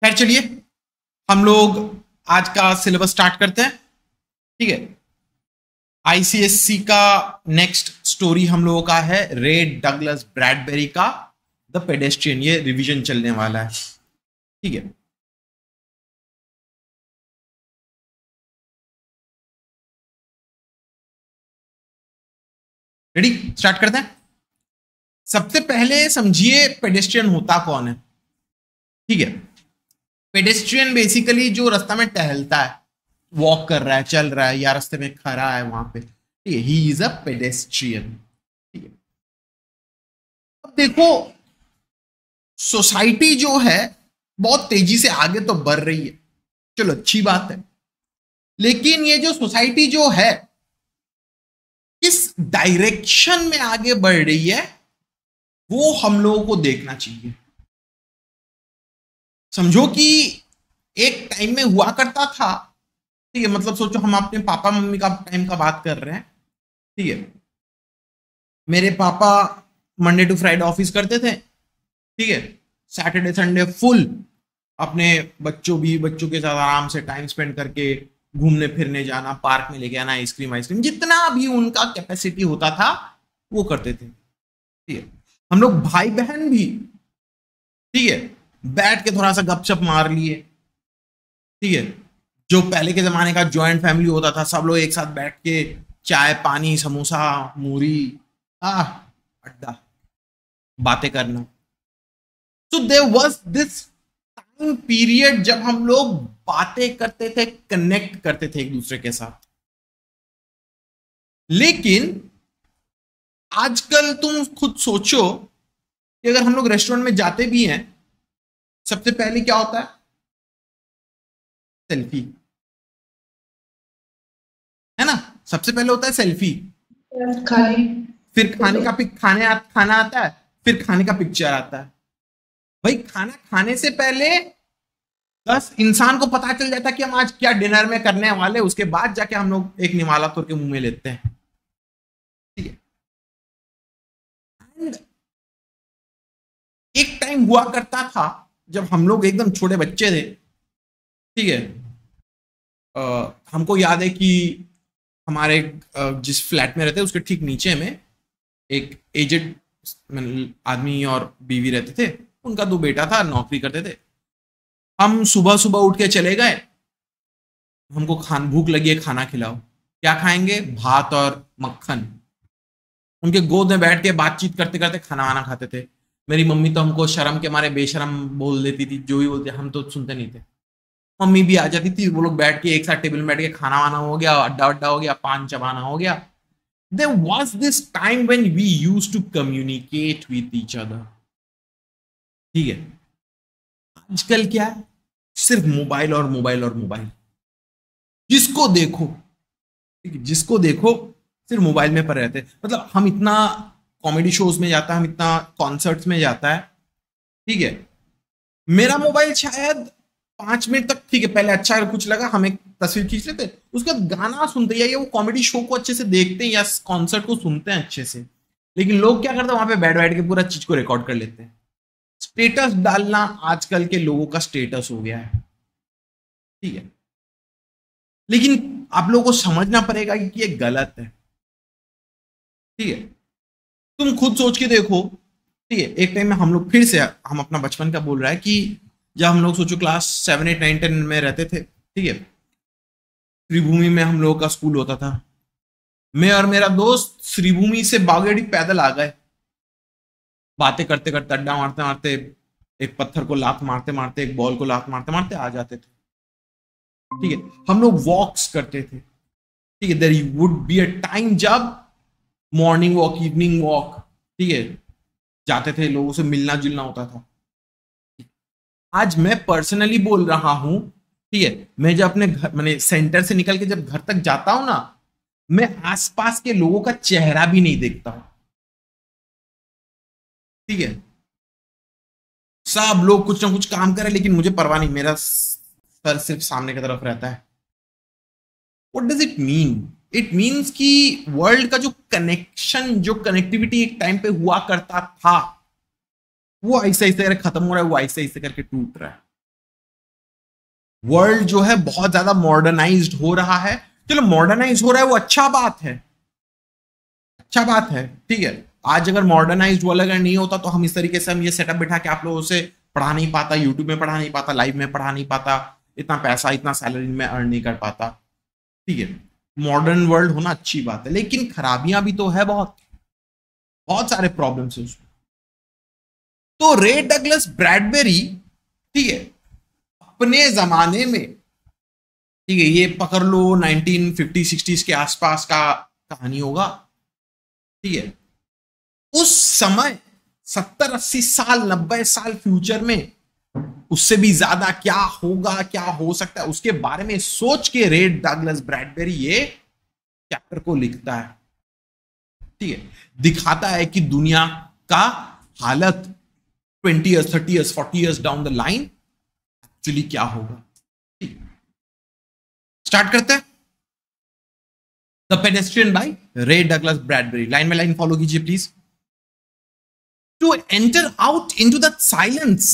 खैर चलिए, हम लोग आज का सिलेबस स्टार्ट करते हैं। ठीक है, आईसीएससी का नेक्स्ट स्टोरी हम लोगों का है रे डगलस ब्रैडबेरी का द पेडेस्ट्रियन। ये रिवीजन चलने वाला है। ठीक है, रेडी, स्टार्ट करते हैं। सबसे पहले समझिए पेडेस्ट्रियन होता कौन है। ठीक है, पेडेस्ट्रियन बेसिकली जो रास्ता में टहलता है, वॉक कर रहा है, चल रहा है, या रास्ते में खड़ा है वहां पे, ठीक है, ही इज अ पेडेस्ट्रियन। ठीक है, अब देखो, सोसाइटी जो है बहुत तेजी से आगे तो बढ़ रही है, चलो अच्छी बात है, लेकिन ये जो सोसाइटी जो है किस डायरेक्शन में आगे बढ़ रही है वो हम लोगों को देखना चाहिए। समझो कि एक टाइम में हुआ करता था, ठीक है, मतलब सोचो हम अपने पापा मम्मी का टाइम का बात कर रहे हैं। ठीक है, मेरे पापा मंडे टू फ्राइडे ऑफिस करते थे। ठीक है, सैटरडे संडे फुल अपने बच्चों के साथ आराम से टाइम स्पेंड करके घूमने फिरने जाना, पार्क में लेके आना, आइसक्रीम आइसक्रीम जितना भी उनका कैपेसिटी होता था वो करते थे। ठीक है, हम लोग भाई बहन भी, ठीक है, बैठ के थोड़ा सा गपशप मार लिए। ठीक है, जो पहले के जमाने का जॉइंट फैमिली होता था, सब लोग एक साथ बैठ के चाय पानी समोसा मूरी अड्डा बातें करना। तो there was this time period जब हम लोग बातें करते थे, कनेक्ट करते थे एक दूसरे के साथ। लेकिन आजकल तुम खुद सोचो कि अगर हम लोग रेस्टोरेंट में जाते भी हैं, सबसे पहले क्या होता है? सेल्फी, है ना? सबसे पहले होता है सेल्फी, खाली। फिर खाना आता है, फिर खाने का पिक्चर आता है। भाई खाना खाने से पहले बस इंसान को पता चल जाता कि हम आज क्या डिनर में करने वाले, उसके बाद जाके हम लोग एक निवाला तोड़ के मुंह में लेते हैं। ठीक है, एंड एक टाइम हुआ करता था जब हम लोग एकदम छोटे बच्चे थे। ठीक है, हमको याद है कि हमारे जिस फ्लैट में रहते उसके ठीक नीचे में एक एजेड आदमी और बीवी रहते थे। उनका 2 बेटा था, नौकरी करते थे। हम सुबह सुबह उठ के चले गए, हमको भूख लगी है, खाना खिलाओ। क्या खाएंगे? भात और मक्खन। उनके गोद में बैठ के बातचीत करते करते खाना वाना खाते थे। मेरी मम्मी तो हमको शर्म के मारे बेशरम बोल देती थी, जो भी बोलते हम तो सुनते नहीं थे। मम्मी भी आ जाती थी, वो लोग बैठ के एक साथ टेबल में बैठ के खाना वाना हो गया, अड्डा अड्डा हो गया, पान चबाना हो गया। There was this time when we used to communicate with each other. ठीक है, आजकल क्या है? सिर्फ मोबाइल और मोबाइल और मोबाइल। जिसको देखो, ठीक है, जिसको देखो सिर्फ मोबाइल में पड़े रहते हैं। मतलब हम इतना कॉमेडी शोज में जाता है, हम इतना कॉन्सर्ट्स में जाता है। ठीक है, मेरा मोबाइल शायद 5 मिनट तक, ठीक है, पहले अच्छा कुछ लगा, हम एक तस्वीर खींच लेते, उसके बाद गाना सुनते या वो कॉमेडी शो को अच्छे से देखते हैं या कॉन्सर्ट को सुनते हैं अच्छे से। लेकिन लोग क्या करते हैं, वहां पे बैठ बैठ के पूरा चीज को रिकॉर्ड कर लेते हैं। स्टेटस डालना आजकल के लोगों का स्टेटस हो गया है। ठीक है, लेकिन आप लोगों को समझना पड़ेगा कि ये गलत है। ठीक है, तुम खुद सोच के देखो। ठीक है, एक टाइम में हम लोग, फिर से हम अपना बचपन का बोल रहा है कि जब हम लोग सोचो क्लास 7, 8, 9, 10 में रहते थे। ठीक है, श्रीभूमि में हम लोगों का स्कूल होता था। मैं और मेरा दोस्त श्रीभूमि से बागेड़ी पैदल आ गए, बातें करते करते, अड्डा मारते मारते, एक पत्थर को लात मारते मारते, एक बॉल को लात मारते मारते आ जाते थे। ठीक है, हम लोग वॉक्स करते थे। ठीक है, there would be a time जब मॉर्निंग वॉक, इवनिंग वॉक, ठीक है, जाते थे, लोगों से मिलना जुलना होता था। आज मैं पर्सनली बोल रहा हूं, ठीक है, मैं जब अपने घर, मैंने सेंटर से निकल के जब घर तक जाता हूं ना, मैं आसपास के लोगों का चेहरा भी नहीं देखता हूं। ठीक है, सब लोग कुछ ना कुछ काम कर रहे हैं, लेकिन मुझे परवाह नहीं, मेरा सर सिर्फ सामने की तरफ रहता है। What does it mean? It means कि वर्ल्ड का जो कनेक्शन, जो कनेक्टिविटी एक टाइम पे हुआ करता था, वो ऐसे ऐसे करके खत्म हो रहा है, वो ऐसे ऐसे करके टूट रहा है। वर्ल्ड जो है बहुत ज्यादा मॉडर्नाइज्ड हो रहा है। चलो मॉडर्नाइज हो रहा है वो अच्छा बात है, अच्छा बात है, ठीक है। आज अगर मॉडर्नाइज्ड वर्ल्ड अगर नहीं होता तो हम इस तरीके से हम ये सेटअप बैठा के आप लोगों से पढ़ा नहीं पाता, यूट्यूब में पढ़ा नहीं पाता, लाइव में पढ़ा नहीं पाता, इतना पैसा इतना सैलरी में अर्न नहीं कर पाता, ठीक है। मॉडर्न वर्ल्ड होना अच्छी बात है, लेकिन खराबियां भी तो है, बहुत बहुत सारे प्रॉब्लम्स है उसमें। तो रे डगलस ब्रैडबेरी, ठीक है, अपने जमाने में, ठीक है, ये पकड़ लो 1950-60s के आसपास का कहानी होगा, ठीक है। उस समय 70-80 साल 90 साल फ्यूचर में उससे भी ज्यादा क्या होगा, क्या हो सकता है, उसके बारे में सोच के रे डगलस ब्रैडबेरी ये चैप्टर को लिखता है, ठीक है। दिखाता है कि दुनिया का हालत 20 years 30 years 40 years down the line actually क्या होगा, ठीक है। स्टार्ट करते हैं। द पेडेस्ट्रियन बाय रे डगलस ब्रैडबेरी। लाइन में लाइन फॉलो कीजिए please. To enter out into that silence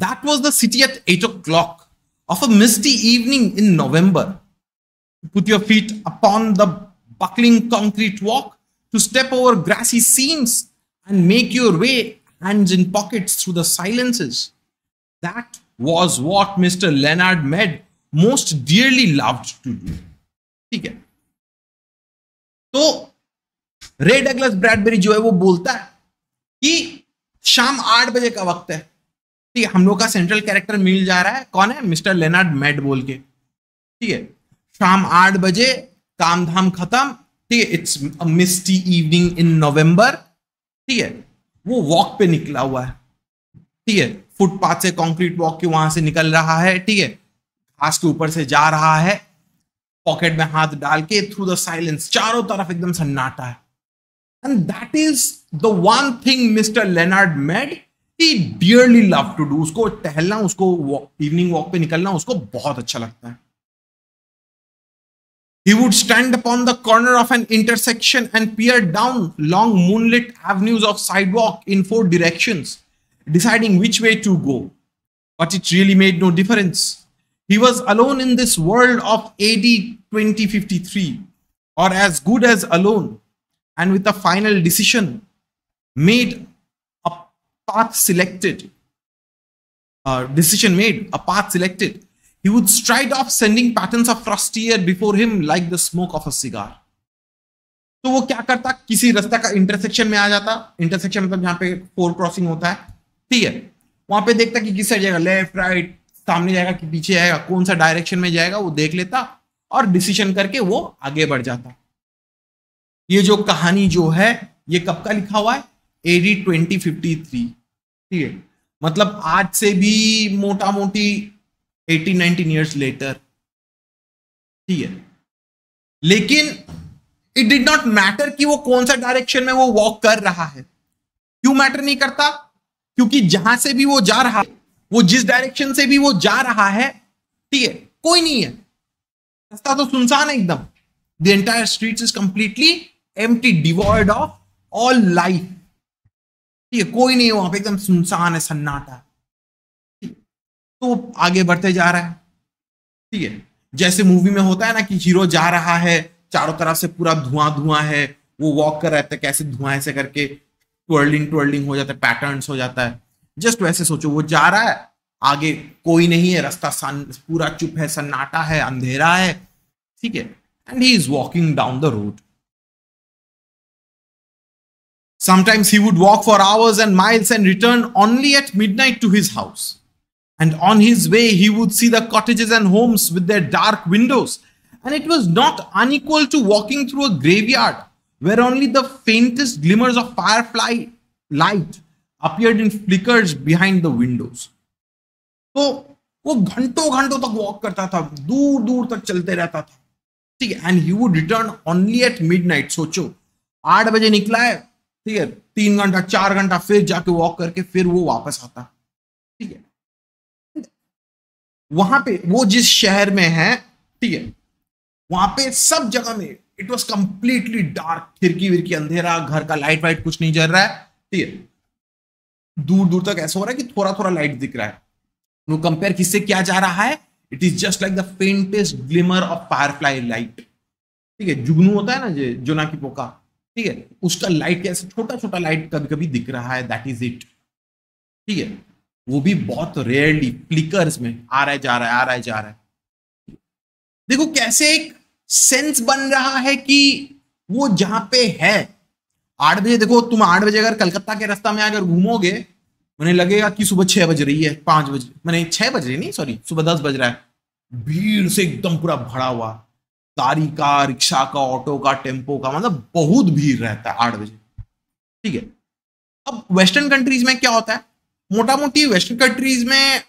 that was the city at 8 o'clock of a misty evening in November. Put your feet upon the buckling concrete walk, to step over grassy seams and make your way hands in pockets through the silences. That was what Mr. Leonard Mead most dearly loved to do. ठीक है। तो रे Douglas ब्रैडबेरी जो है वो बोलता है कि शाम 8 बजे का वक्त है, ठीक है। हम लोग का सेंट्रल कैरेक्टर मिल जा रहा है, कौन है, मिस्टर लेनार्ड मैड बोल के, ठीक है। शाम 8 बजे काम धाम खत्म, ठीक है। It's a Misty evening in नवंबर, ठीक है। वो वॉक पे निकला हुआ है, ठीक है। फुटपाथ से कंक्रीट वॉक के वहां से निकल रहा है, ठीक है। घास के ऊपर से जा रहा है, पॉकेट में हाथ डाल के, थ्रू द साइलेंस, चारों तरफ एकदम सन्नाटा है। And that is the one thing Mr. Leonard Mead he dearly loved to do. उसको टहलना, उसको इवनिंग वॉक पे निकलना उसको बहुत अच्छा लगता है। He would stand upon the corner of an intersection and peer down long moonlit avenues of sidewalk in 4 directions, deciding which way to go. But it really made no difference. He was alone in this world of AD 2053, or as good as alone. And with a final decision made, a path selected, he would stride off, sending patterns of frosty air before him like the smoke of a cigar. तो वो क्या करता, किसी रास्ता का intersection में आ जाता, intersection मतलब जहां पे 4 क्रॉसिंग होता है, ठीक है। वहां पे देखता कि किस साइड जाएगा, लेफ्ट राइट, सामने जाएगा कि पीछे जाएगा, कौन सा डायरेक्शन में जाएगा वो देख लेता और डिसीजन करके वो आगे बढ़ जाता। ये जो कहानी जो है ये कब का लिखा हुआ है, एडी 2053, ठीक है। मतलब आज से भी मोटा मोटी 18-19 ईयर्स लेटर, ठीक है। लेकिन इट डिड नॉट मैटर कि वो कौन सा डायरेक्शन में वो वॉक कर रहा है। क्यों मैटर नहीं करता, क्योंकि जहां से भी वो जा रहा है, वो जिस डायरेक्शन से भी वो जा रहा है, ठीक है, कोई नहीं है, रास्ता तो सुनसान है एकदम। The entire street is completely empty, devoid of all life, ठीक है, कोई नहीं है वहां पे, एकदम सुनसान है, सन्नाटा। तो आगे बढ़ते जा रहा है, ठीक है। जैसे मूवी में होता है ना कि हीरो जा रहा है, चारों तरफ से पूरा धुआं धुआं है, वो वॉक कर रहा है, कैसे धुआं ऐसे करके ट्वर्लिंग हो जाता है, पैटर्न्स हो जाता है। जस्ट वैसे सोचो, वो जा रहा है, आगे कोई नहीं है, रास्ता पूरा चुप है, सन्नाटा है, अंधेरा है, ठीक है। And he is walking down the road. Sometimes he would walk for hours and miles and return only at midnight to his house. And on his way, he would see the cottages and homes with their dark windows. And it was not unequal to walking through a graveyard where only the faintest glimmers of firefly light appeared in flickers behind the windows. तो वो घंटों घंटों तक walk करता था, दूर दूर तक चलते रहता था, ठीक है। And he would return only at midnight. सोचो 8 बजे निकला है, ठीक है, 3 घंटा 4 घंटा फिर जाके वॉक करके फिर वो वापस आता, ठीक है। वहां पे वो जिस शहर में है, ठीक है, वहां पे सब जगह में इट वॉज कंप्लीटली डार्क, खिड़की विरकी अंधेरा, घर का लाइट वाइट कुछ नहीं जल रहा है, ठीक है। दूर दूर तक ऐसा हो रहा है कि थोड़ा थोड़ा लाइट दिख रहा है। वो कंपेयर किससे किया जा रहा है, it is just like the faintest glimmer of Firefly light. ठीक है, जुगनू होता है ना जोना की पोका, ठीक है, उसका लाइट कैसे छोटा छोटा लाइट कभी कभी दिख रहा है, दैट इज इट। ठीक है, वो भी बहुत रेयरली फ्लिकर्स में आ रहा है जा रहा है, आ रहा है जा रहा है। देखो कैसे एक सेंस बन रहा है कि वो जहां पे है 8 बजे, देखो तुम 8 बजे अगर कलकत्ता के रास्ता में अगर घूमोगे, उन्हें लगेगा कि सुबह 6 बज रही है, 5 बजे, मैंने 6 बज रही नहीं, सॉरी सुबह 10 बज रहा है। भीड़ से एकदम पूरा भरा हुआ, गाड़ी का, रिक्शा का, ऑटो का, टेम्पो का, मतलब बहुत भीड़ रहता है 8 बजे। ठीक है, अब वेस्टर्न कंट्रीज में क्या होता है, मोटा मोटी वेस्टर्न कंट्रीज में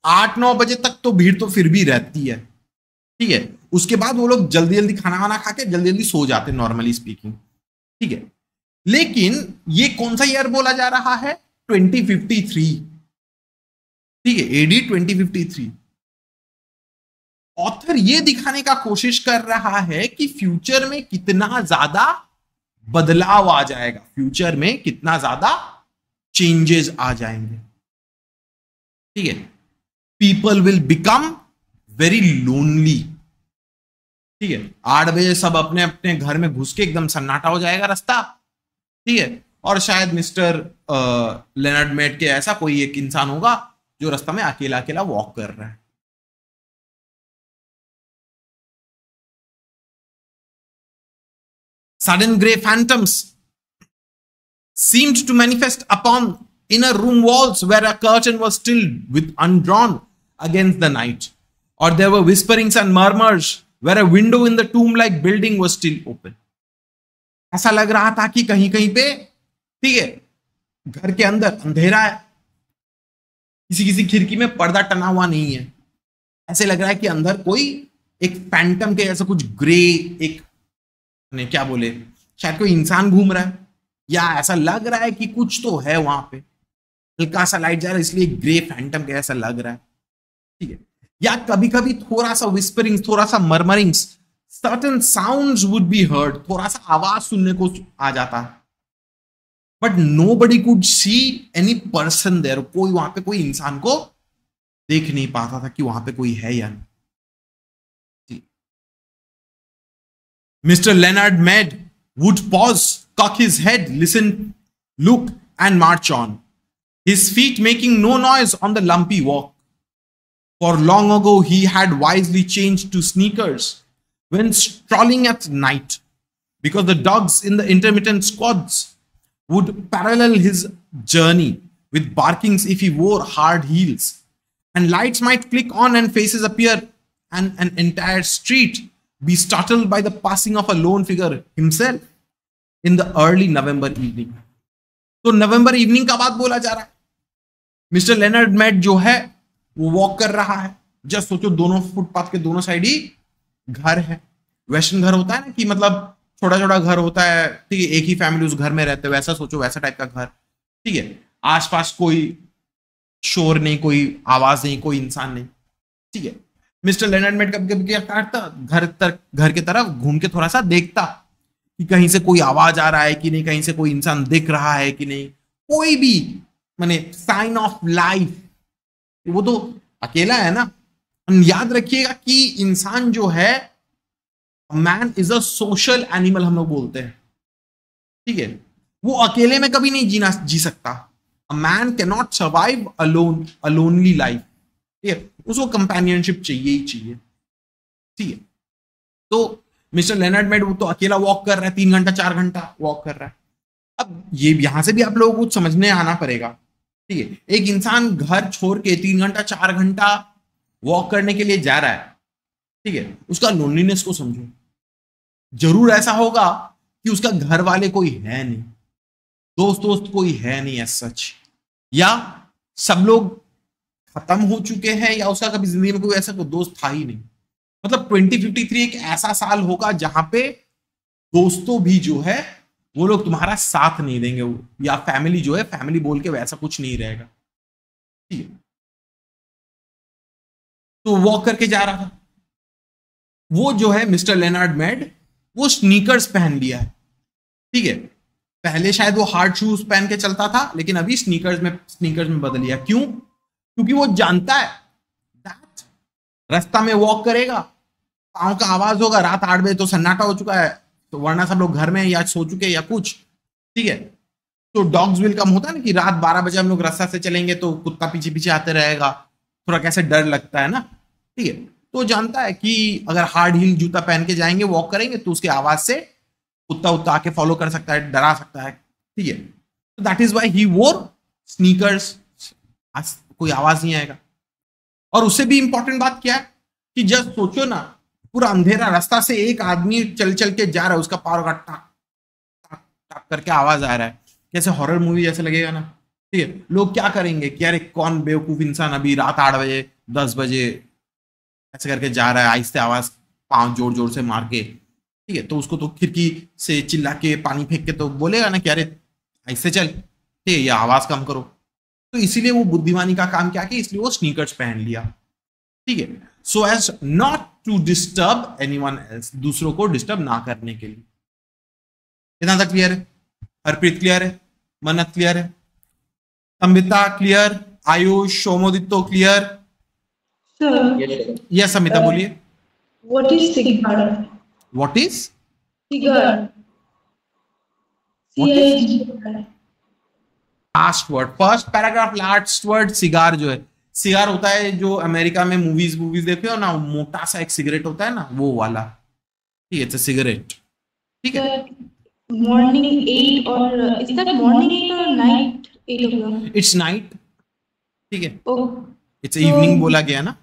8-9 बजे तक तो भीड़ तो फिर भी रहती है। ठीक है, उसके बाद वो लोग जल्दी जल्दी खाना वाना खा के जल्दी जल्दी सो जाते हैं, नॉर्मली स्पीकिंग। ठीक है, लेकिन ये कौन सा ईयर बोला जा रहा है, 2053। ठीक है, एडी 2053। ऑथर ये दिखाने का कोशिश कर रहा है कि फ्यूचर में कितना ज्यादा बदलाव आ जाएगा, फ्यूचर में कितना ज्यादा चेंजेस आ जाएंगे। ठीक है, people will become very lonely. ठीक है, 8 बजे सब अपने अपने घर में घुस के एकदम सन्नाटा हो जाएगा रास्ता। ठीक है, और शायद मिस्टर लेनर्ड मेड के ऐसा कोई एक इंसान होगा जो रास्ता में अकेला अकेला वॉक कर रहा है। Sudden grey phantoms seemed to manifest upon inner room walls where a curtain was still with undrawn against the night, or there were whisperings and murmurs where a window in the tomb-like building was still open. ऐसा लग रहा था कि कहीं कहीं पे, ठीक है, घर के अंदर अंधेरा है, किसी किसी खिड़की में पर्दा टना हुआ नहीं है, ऐसे लग रहा है कि अंदर कोई एक फैंटम के जैसा कुछ ग्रे, एक ने क्या बोले, शायद कोई इंसान घूम रहा है, या ऐसा लग रहा है कि कुछ तो है वहां पे, हल्का सा लाइट जा रहा है इसलिए ग्रे फैंटम के ऐसा लग रहा है। ठीक है, या कभी कभी थोड़ा सा विस्परिंग, थोड़ा सा murmurings, certain sounds would be heard, थोड़ा सा आवाज सुनने को आ जाता है, but nobody could see any person there, कोई वहां पे कोई इंसान को देख नहीं पाता था कि वहां पे कोई है या नहीं। Mr. Leonard Mead would pause, cock his head, listen, look, and march on, his feet making no noise on the lumpy walk. For long ago he had wisely changed to sneakers when strolling at night, because the dogs in the intermittent squads would parallel his journey with barkings if he wore hard heels, and lights might click on and faces appear, and an entire street be startled by the passing of a lone figure himself in the early November evening. तो नवंबर evening का बात बोला जा रहा है। Mister Leonard mad जो है वो वॉक कर रहा है, जस्ट सोचो दोनों फुटपाथ के दोनों साइड ही घर है। वेस्टर्न घर होता है ना कि मतलब छोटा छोटा घर होता है, ठीक है, एक ही फैमिली उस घर में रहते, वैसा सोचो, वैसा टाइप का घर। ठीक है, आसपास कोई शोर नहीं, कोई आवाज नहीं, कोई इंसान नहीं। ठीक है, मिस्टर लेनर्ड मेड कभी कभी क्या करता, घर की तरफ घूम के थोड़ा सा देखता कि कहीं से कोई आवाज आ रहा है कि नहीं, कहीं से कोई इंसान दिख रहा है कि नहीं, कोई भी माने साइन ऑफ लाइफ। वो तो अकेला है ना। याद रखिएगा कि इंसान जो है, man is a social animal हम लोग बोलते हैं। ठीक है, वो अकेले में कभी नहीं जी सकता। A man can not survive alone, a lonely life. उसको कंपेनियनशिप चाहिए ही चाहिए। ठीक है, तो मिस्टर लेनर्ड मेड वो तो अकेला वॉक कर रहा है, 3 घंटा 4 घंटा वॉक कर रहा है। अब ये यहां से भी आप लोगों को कुछ समझने आना पड़ेगा। ठीक है, एक इंसान घर छोड़ के 3 घंटा 4 घंटा वॉक करने के लिए जा रहा है, ठीक है, उसका लोनलीनेस को समझो। जरूर ऐसा होगा कि उसका घर वाले कोई है नहीं, दोस्त कोई है नहीं एज सच, या सब लोग खत्म हो चुके हैं, या उसका कभी जिंदगी में कोई ऐसा कोई दोस्त था ही नहीं। मतलब 2053 एक ऐसा साल होगा जहां पे दोस्तों भी जो है वो लोग तुम्हारा साथ नहीं देंगे, या फैमिली जो है, फैमिली बोल के वैसा कुछ नहीं रहेगा। ठीक है, तो वॉक करके जा रहा था वो जो है मिस्टर लेनर्ड मेड, वो स्नीकर्स पहन लिया है। ठीक है, पहले शायद वो हार्ड शूज पहन के चलता था, लेकिन अभी स्नीकर्स में बदल लिया। क्यों? क्योंकि वो जानता है दैट रास्ता में वॉक करेगा, पाँव का आवाज होगा, रात 8 बजे तो सन्नाटा हो चुका है, तो वरना सब लोग घर में या सो चुके या कुछ, ठीक है। तो डॉग्स विल कम, होता है ना कि रात 12 बजे हम लोग रास्ता से चलेंगे तो कुत्ता पीछे पीछे आते रहेगा, थोड़ा कैसे डर लगता है ना, ठीक है। तो जानता है कि अगर हार्ड हील जूता पहन के जाएंगे, वॉक करेंगे, तो उसके आवाज से कुत्ता उत्ता आके फॉलो कर सकता है, डरा सकता है, ठीक है। तो दैट इज वाई ही वोर स्नीकर्स, कोई आवाज नहीं आएगा। और उससे भी इंपॉर्टेंट बात क्या है कि जस्ट सोचो ना, पूरा अंधेरा रास्ता से एक आदमी चल चल के जा रहा है, उसका पार का टाक टाक टाक करके आवाज आ रहा है, कैसे हॉरर मूवी जैसे लगेगा ना, ठीक है। लोग क्या करेंगे कि यार कौन बेवकूफ इंसान अभी रात 8 बजे 10 बजे ऐसे करके जा रहा है, आहिस्ते आवाज, पांव जोर जोर से मार के, ठीक है। तो उसको तो खिड़की से चिल्ला के पानी फेंक के तो बोलेगा ना कि अरे ऐसे चल, ठीक है, ये आवाज कम करो। तो इसीलिए वो बुद्धिमानी का काम क्या किया, इसलिए वो स्नीकर्स पहन लिया, ठीक है, so as not to disturb anyone else, दूसरों को डिस्टर्ब ना करने के लिए। इतना तक क्लियर है? हरप्रीत क्लियर है? मन्नत क्लियर है? Sambita clear? Ayush, Somodito clear? Sir, yes Amita बोलिए। what is cigar? What is? Cigar. What is? CIG. Last word, first paragraph last word cigar जो है, सिगार होता है जो अमेरिका में मूवीज मूवीज देखे हो ना, मोटा सा एक सिगरेट होता है ना, वो वाला, ठीक है, इट्स अ सिगरेट, ठीक है। Morning 8 or is that morning 8 or night 8 o'clock? It's night, ठीक है, Oh, इट्स इवनिंग बोला गया ना।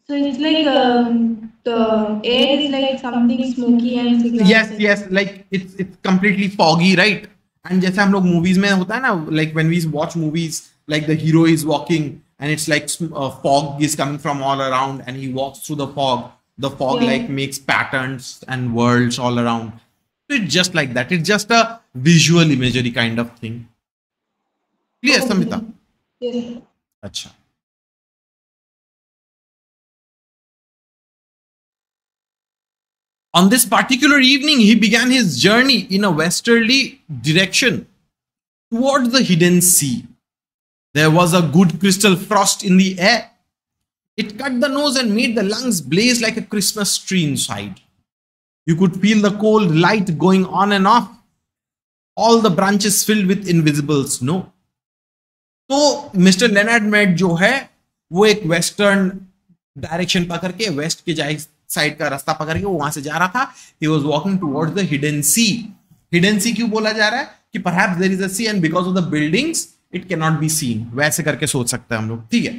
so it's like the air is like something smoky and cigar. Yes yes, like it's completely foggy, right. And जैसे हम लोग movies में होता है ना, like when we watch movies, like the hero is walking and it's like fog is coming from all around and he walks through the fog Yeah. like makes patterns and worlds all around. So it's just like that, it's just a visual imagery kind of thing. Clear, Samita? Yes. अच्छा, on this particular evening, he began his journey in a westerly direction towards the hidden sea. There was a good crystal frost in the air. It cut the nose and made the lungs blaze like a Christmas tree inside. You could feel the cold light going on and off, all the branches filled with invisible snow. तो mister Leonard made जो है वो एक western direction पकड़ के, waste के side का रास्ता पकड़ के वो वहां से जा रहा था। He was walking towards the hidden sea. Hidden sea क्यों बोला जा रहा है कि perhaps there is a sea and because of the buildings it can not be seen, वैसे करके सोच सकते हैं हम लोग, ठीक है।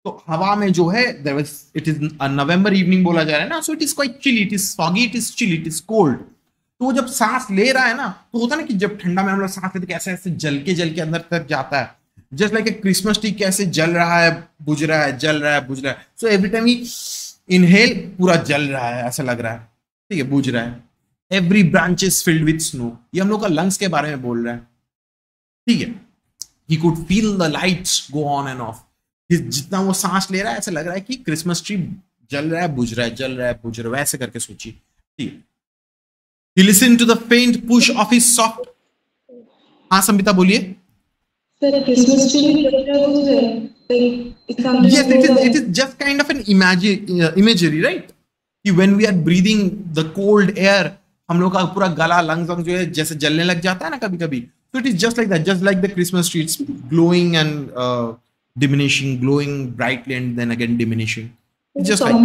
तो हवा में जो है इट इज नवंबर इवनिंग बोला जा रहा है ना, so it is quite chilly, it is foggy, it is chilly, it is cold. तो वो जब सांस ले रहा है ना, तो होता है ना कि जब ठंडा में हम लोग सांस लेते कैसे ऐसे जल के अंदर तक जाता है, just like a Christmas tree कैसे जल रहा है, बुझ रहा है, जल रहा है, बुझ रहा है। सो एवरी टाइम ही इनहेल पूरा जल रहा है, ऐसा लग रहा है, ठीक है, बुझ रहा है। Every branch is filled with snow, ये हम लोग का लंग्स के बारे में बोल रहा है, ठीक है। He could feel the lights go on end of, जितना वो सांस ले रहा है ऐसा लग रहा है कि क्रिसमस ट्री जल रहा है, बुझ रहा है, जल रहा है, बुझ रहा है, वैसे करके सोचिए, ठीक है। He listened to the faint push of his soft. हाँ संबिता बोलिए। Sir, Christmas tree Yes, it is just kind of an imagery, right? कि when we are breathing the cold air, हम लोग का पूरा गला लंग्स जो है जैसे जलने लग जाता है ना कभी कभी, so it is just like that, just like the Christmas tree, it's glowing and diminishing, glowing brightly and then again diminishing. It's just like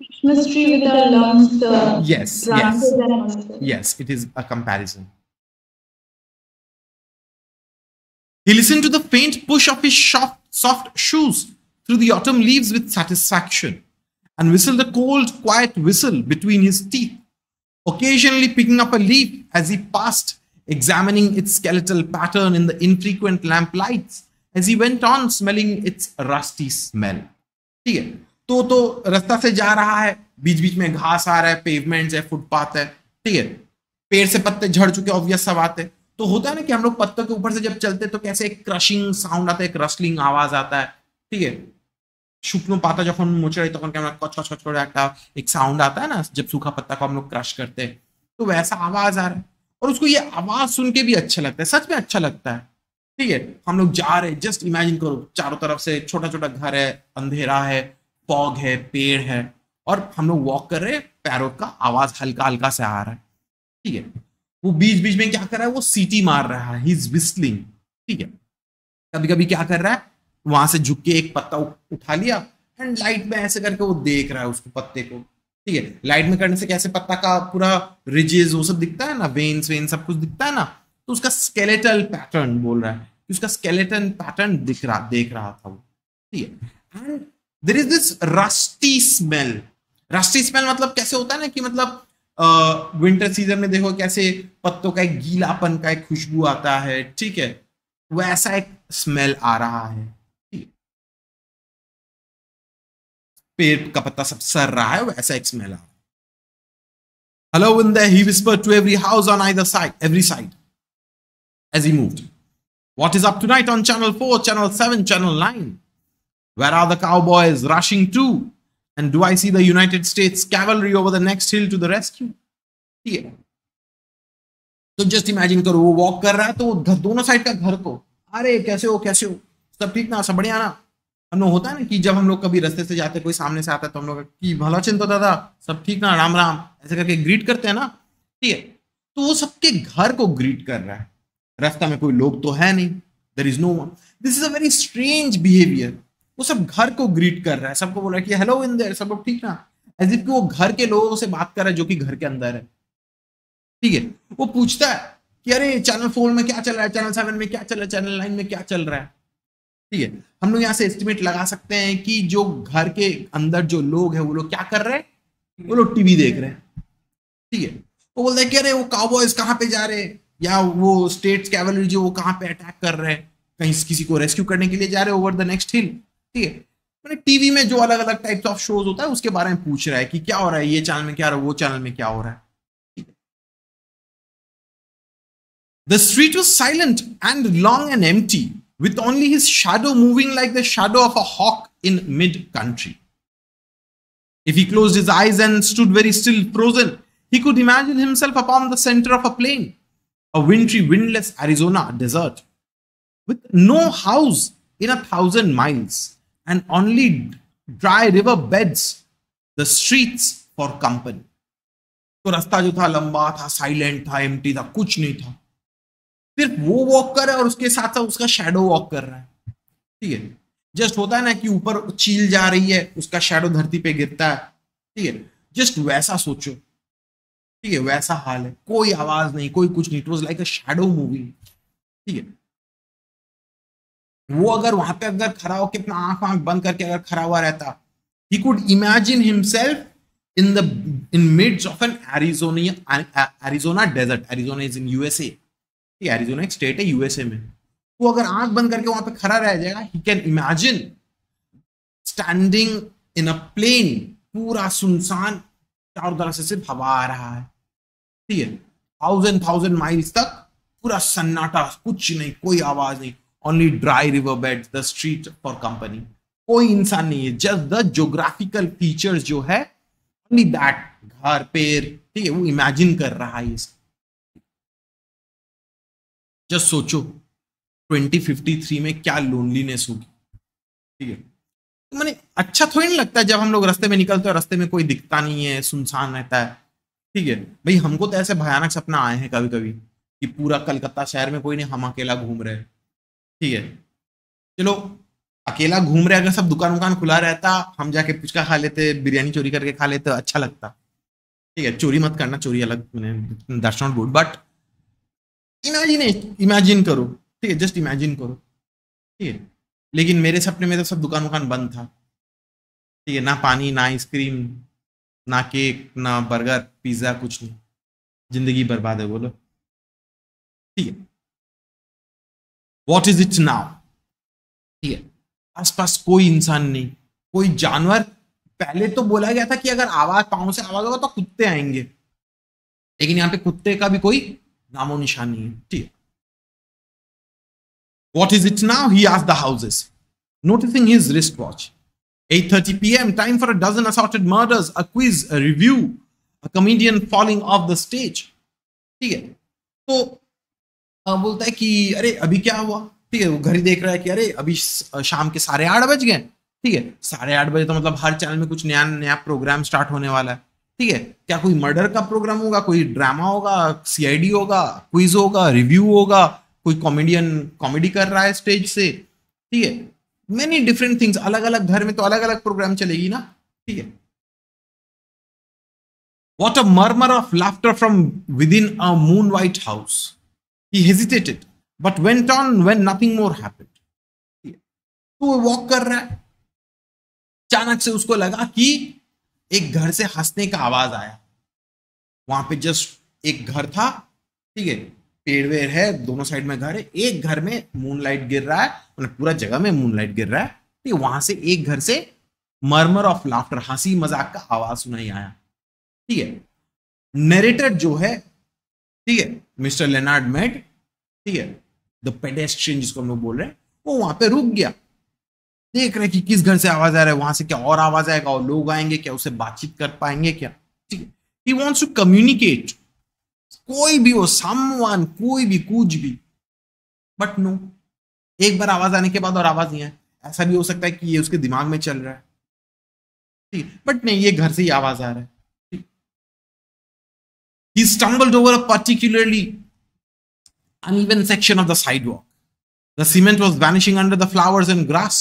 Christmas tree with our lungs. Yes, branches and all. yes, it is a comparison. He listened to the faint push of his soft shoes through the autumn leaves with satisfaction and whistled a cold, quiet whistle between his teeth, occasionally picking up a leaf as he passed, examining its skeletal pattern in the infrequent lamp lights as he went on smelling its rusty smell. ठीक है, तो रास्ता से जा रहा है, बीच बीच में घास आ रहा है, पेवमेंट्स है, फुटपाथ है, ठीक है, पेड़ से पत्ते झड़ चुके, ऑब्वियस सा बात है। तो होता है ना कि हम लोग पत्तों के ऊपर से जब चलते तो कैसे एक क्रशिंग साउंड आता है, एक रस्लिंग आवाज आता है, ठीक है। শুকনো পাতা যখন মোচড়াই তখন কেমন কচকচ কচ করে একটা एक साउंड आता है ना, जब सूखा पत्ता को हम लोग क्रश करते हैं, तो वैसा आवाज आ रहा है और उसको ये आवाज सुन के भी अच्छा लगता है, सच में अच्छा लगता है, ठीक है। हम लोग जा रहे, जस्ट इमेजिन करो चारों तरफ से छोटा छोटा घर है, अंधेरा है, फॉग है, पेड़ है, और हम लोग वॉक कर रहे हैं, पैरों का आवाज हल्का हल्का से आ रहा है, ठीक है। वो बीच बीच में क्या कर रहा है, वो सीटी मार रहा है, ही इज विस्लिंग, ठीक है। कभी कभी क्या कर रहा है, वहां से झुक के एक पत्ता उठा लिया एंड लाइट में ऐसे करके वो देख रहा है उसको, पत्ते को, ठीक है। लाइट में करने से कैसे पत्ता का पूरा रिजेस वो सब दिखता है ना, वेन्स वेन सब कुछ दिखता है ना, तो उसका स्केलेटल पैटर्न बोल रहा है कि उसका स्केलेटन पैटर्न देख रहा था वो, ठीक है। And there is this rusty smell. Rusty smell मतलब कैसे होता है ना कि मतलब विंटर सीजन में देखो कैसे पत्तों का एक गीलापन का एक खुशबू आता है, ठीक है, वैसा एक स्मेल आ रहा है, ठीक है। पेड़ का पत्ता सब सड़ रहा है, वैसा एक स्मेल आ रहा है। Hello in there, he whispered to every house on either side, every side, as he moved. What is up tonight on Channel 4, Channel 7, Channel 9? Where are the cowboys rushing to? And do I see the United States cavalry over the next hill to the rescue? ठीक है। तो just imagine करो, वो walk कर रहा है तो वो दोनों साइड का घर को, अरे कैसे हो, कैसे हो, सब ठीक ना, सब बढ़िया ना। हम लोग होता है ना कि जब हम लोग कभी रास्ते से जाते, कोई सामने से आता है तो हम लोग कि भला चिंतो दादा, सब ठीक ना, राम राम, ऐसे करके ग्रीट करते हैं ना, ठीक है। तो वो सबके घर को ग्रीट कर रहा है, रास्ता में कोई लोग तो है नहीं, there is no one, this is a very strange behaviour. वो सब घर को ग्रीट कर रहा है, सबको बोल रहा है कि हेलो इन देयर, सब लोग ठीक ना, एज इफ वो घर के लोगों से बात कर रहा है जो कि घर के अंदर है, ठीक है। वो पूछता है कि अरे चैनल 4 में क्या चल रहा है, चैनल 7 में क्या चल रहा है, चैनल 9 में क्या चल रहा है, ठीक है। हम लोग यहां से एस्टिमेट लगा सकते हैं कि जो घर के अंदर जो लोग हैं वो लोग क्या कर रहे हैं, वो लोग टीवी देख रहे हैं, ठीक है। वो बोलते हैं कि अरे वो काउबॉयज कहां पे जा रहे हैं, या वो स्टेट्स कैवलरी जो वो कहां पे अटैक कर रहे हैं, कहीं किसी को रेस्क्यू करने के लिए जा रहे हैं ओवर द नेक्स्ट हिल, ठीक है। मैंने टीवी में जो अलग अलग टाइप्स ऑफ शोज होता है उसके बारे में पूछ रहा है कि क्या हो रहा है, ये चैनल में क्या हो रहा है, वो चैनल में क्या हो रहा है। The street was silent and long and empty, with only his shadow moving like the shadow of a hawk in mid-country. If he closed his eyes and stood very still, frozen, he could imagine himself upon the center of a plain, a wintry, windless Arizona desert, with no house in 1,000 miles, and only dry river beds, the streets for company. तो रास्ता जो था लंबा था, silent था, empty था, कुछ नहीं था, सिर्फ वो वॉक कर रहा है और उसके साथ साथ उसका शैडो वॉक कर रहा है, ठीक है। जस्ट होता है ना कि ऊपर चील जा रही है, उसका शैडो धरती पे गिरता है, ठीक है, जस्ट वैसा सोचो, ठीक है, वैसा हाल है, कोई आवाज नहीं, कोई कुछ नहीं, it was like a shadow movie, ठीक है। वो अगर वहां पे अगर खड़ा होकर अपना आंख बंद करके अगर खड़ा हुआ रहता, he could imagine himself in midst of an Arizona desert. Arizona is in USA. Arizona एक स्टेट है यूएसए में। वो अगर आंख बंद करके वहां पे खड़ा रह जाएगा, he can imagine standing in a plain, पूरा सुनसान, चारों तरफ से सिर्फ हवा आ रहा है, ठीक है, 1,000 माइल्स तक पूरा सन्नाटा, कुछ नहीं, कोई आवाज नहीं, only dry river bed, the street for company, कोई इंसान नहीं है, जस्ट द ज्योग्राफिकल फीचर्स जो है, ओनली दैट, घर, पेड़, ठीक है, वो इमेजिन कर रहा है। जस्ट सोचो 2053 में क्या लोनलीनेस होगी, ठीक है। तो मैंने अच्छा थोड़ी नहीं लगता है जब हम लोग रास्ते में निकलते हैं, रास्ते में कोई दिखता नहीं है, सुनसान रहता है, ठीक है। भाई हमको तो ऐसे भयानक सपना आए हैं कभी कभी कि पूरा कलकत्ता शहर में कोई नहीं, हम अकेला घूम रहे हैं, ठीक है। चलो अकेला घूम रहे, अगर सब दुकान उकान खुला रहता, हम जाके पुचका खा लेते, बिरयानी चोरी करके खा लेते, अच्छा लगता, ठीक है। चोरी मत करना, चोरी अलग, मैंने that's not good, but imagine करो, ठीक है, जस्ट इमेजिन करो, ठीक है। लेकिन मेरे सपने में तो सब दुकान उकान बंद था, ठीक है, ना पानी, ना आइसक्रीम, ना केक, ना बर्गर, पिज्जा, कुछ नहीं, जिंदगी बर्बाद है, बोलो, ठीक है। व्हाट इज इट नाउ, ठीक है, आसपास कोई इंसान नहीं, कोई जानवर, पहले तो बोला गया था कि अगर आवाज, पांव से आवाज होगा तो कुत्ते आएंगे, लेकिन यहां पे कुत्ते का भी कोई नामो निशान नहीं है, ठीक है। What is it now? He asked the houses, noticing his wristwatch. 8:30 p.m. Time for a dozen assorted murders, a quiz, a review, a comedian falling off the stage. ठीक है। तो बोलता है कि अरे अभी क्या हुआ, ठीक है, वो घड़ी देख रहा है कि अरे अभी शाम के 8:30 बज गए, ठीक है, 8:30 तो मतलब हर चैनल में कुछ नया नया प्रोग्राम स्टार्ट होने वाला है। ठीक है, क्या कोई मर्डर का प्रोग्राम होगा, कोई ड्रामा होगा, सीआईडी होगा, क्विज होगा, रिव्यू होगा, कोई कॉमेडियन कॉमेडी कर रहा है स्टेज से। ठीक है, मेनी डिफरेंट थिंग्स, अलग अलग घर में तो अलग अलग प्रोग्राम चलेगी ना। ठीक है, what a murmur of laughter from within a moon white house. He hesitated but went on when nothing more happened. तो वो वॉक कर रहा है, अचानक से उसको लगा कि एक घर से हंसने का आवाज आया। वहां पे जस्ट एक घर था, ठीक है, पेड़ वेड़ है, दोनों साइड में घर है, एक घर में मूनलाइट गिर रहा है, मतलब पूरा जगह में मूनलाइट गिर रहा है। ठीक है, वहां से एक घर से मर्मर ऑफ लाफ्टर, हंसी मजाक का आवाज सुनाई आया। ठीक है, नरेटर जो है, ठीक है, मिस्टर लेनार्ड मेड, ठीक है, द पेडेस्ट्रियन जिसको हम लोग बोल रहे हैं, वो वहां पे रुक गया, देख रहे कि किस घर से आवाज आ रहा है, वहां से क्या और आवाज आएगा, और लोग आएंगे क्या, उससे बातचीत कर पाएंगे क्या। ठीक है, ही वांट्स टू कम्युनिकेट, कोई भी हो, समवन, कोई भी, कुछ भी, बट नो, एक बार आवाज आने के बाद और आवाज नहीं है। ऐसा भी हो सकता है कि ये उसके दिमाग में चल रहा है, ठीक, बट नहीं, ये घर से ही आवाज आ रहा है। He stumbled over a particularly uneven section of the sidewalk. The cement was vanishing under the flowers and grass.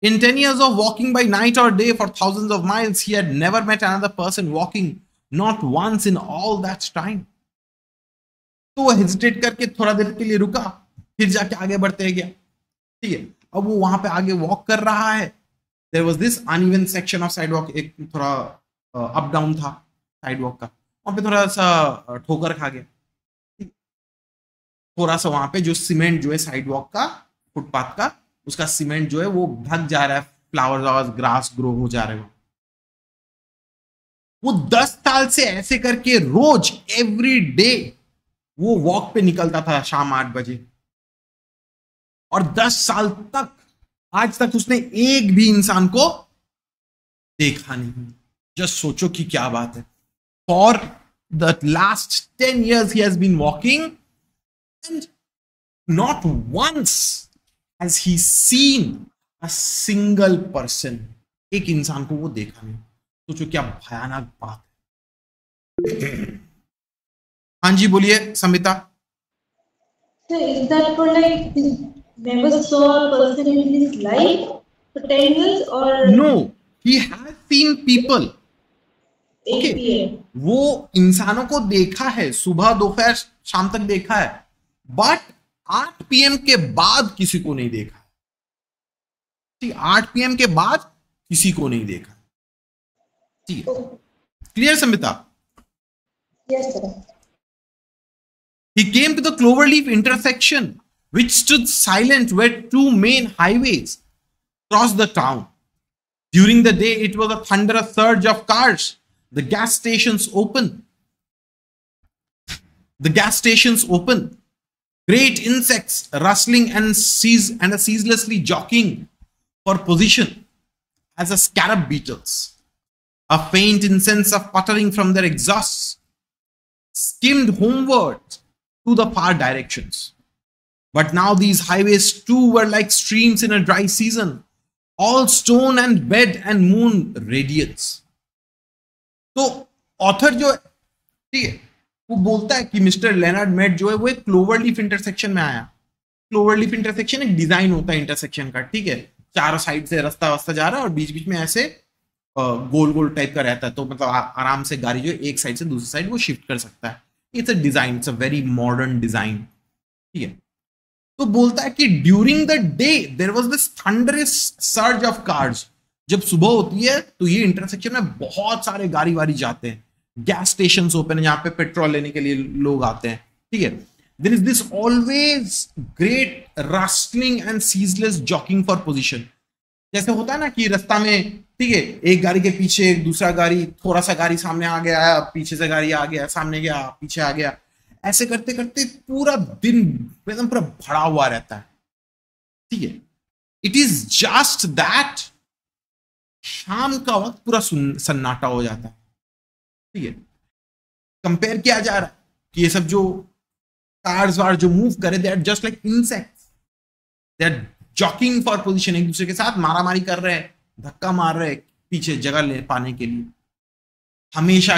In 10 years of walking by night or day for thousands of miles, he had never met another person walking, not once in all that time. तो वो hesitate करके थोड़ा देर के लिए रुका, फिर जाके आगे बढ़ते गया। ठीक है, अब वो वहां पे आगे वॉक कर रहा है। There was this uneven section of sidewalk, एक थोड़ा अप डाउन था साइडवॉक का, वहां पे थोड़ा सा ठोकर खा गया। थोड़ा सा वहां पे जो सीमेंट जो है साइडवॉक का, फुटपाथ का, उसका सीमेंट जो है वो ढक जा रहा है, फ्लावर्स और ग्रास ग्रो हो जा रहे हो। वो 10 साल से ऐसे करके रोज एवरी डे वो वॉक पे निकलता था शाम 8 बजे, और 10 साल तक, आज तक उसने एक भी इंसान को देखा नहीं। जस्ट सोचो कि क्या बात है। For the last 10 years he has been walking, and not once has he seen a single person, एक इंसान को वो देखा नहीं। सोचो क्या भयानक बात है। हाँ जी, बोलिए संमिता। So is that for like never saw a person in his life for 10 years or No, he has seen people. 8 PM? वो इंसानों को देखा है, सुबह दोपहर शाम तक देखा है, बट 8 PM के बाद किसी को नहीं देखा। ठीक, 8 PM के बाद किसी को नहीं देखा। ठीक है, clear संमिता? Yes, sir. He came to the Cloverleaf intersection, which stood silent where 2 main highways crossed the town. During the day, it was a thunderous surge of cars. The gas stations open. The gas stations open. Great insects rustling and ceaselessly jockeying for position as a scarab beetles. A faint incense of puttering from their exhausts skimmed homeward to the far directions. But now these highways too were like streams in a dry season, all stone and bed and moon radiance. तो author जो है, ठीक है, वो बोलता है कि mister Leonard made जो है वो एक क्लोवरलीफ इंटरसेक्शन में आया। क्लोवरलीफ इंटरसेक्शन एक डिजाइन होता है इंटरसेक्शन का, ठीक है, चारों साइड से रास्ता वास्ता जा रहा है और बीच बीच में ऐसे गोल गोल टाइप का रहता है, तो मतलब आराम से गाड़ी जो है एक साइड से दूसरी साइड वो शिफ्ट कर सकता है। It's a design, it's a very modern design. ठीक है, तो बोलता है कि during the day there was this thunderous surge of cars. जब सुबह होती है तो ये इंटरसेक्शन में बहुत सारे गाड़ी वाड़ी जाते हैं, गैस स्टेशन ओपन है, यहाँ पे पेट्रोल लेने के लिए लोग आते हैं। ठीक है, there is this always great rustling and ceaseless jockeying for position. जैसे होता है ना कि रास्ता में, ठीक है, एक गाड़ी के पीछे एक दूसरा गाड़ी, थोड़ा सा गाड़ी सामने आ गया, पीछे से गाड़ी आ गया, सामने गया, पीछे आ गया, ऐसे करते करते पूरा दिन एकदम पूरा भरा हुआ रहता है। ठीक है, इट इज जस्ट दैट शाम का वक्त पूरा सन्नाटा हो जाता है। ठीक है, कंपेयर किया जा रहा है कि ये सब जो कार्स वार जो मूव करे, they are just like insects, they are jockeying for position, एक दूसरे के साथ मारामारी कर रहे हैं। धक्का मार रहे पीछे जगह ले पाने के लिए। हमेशा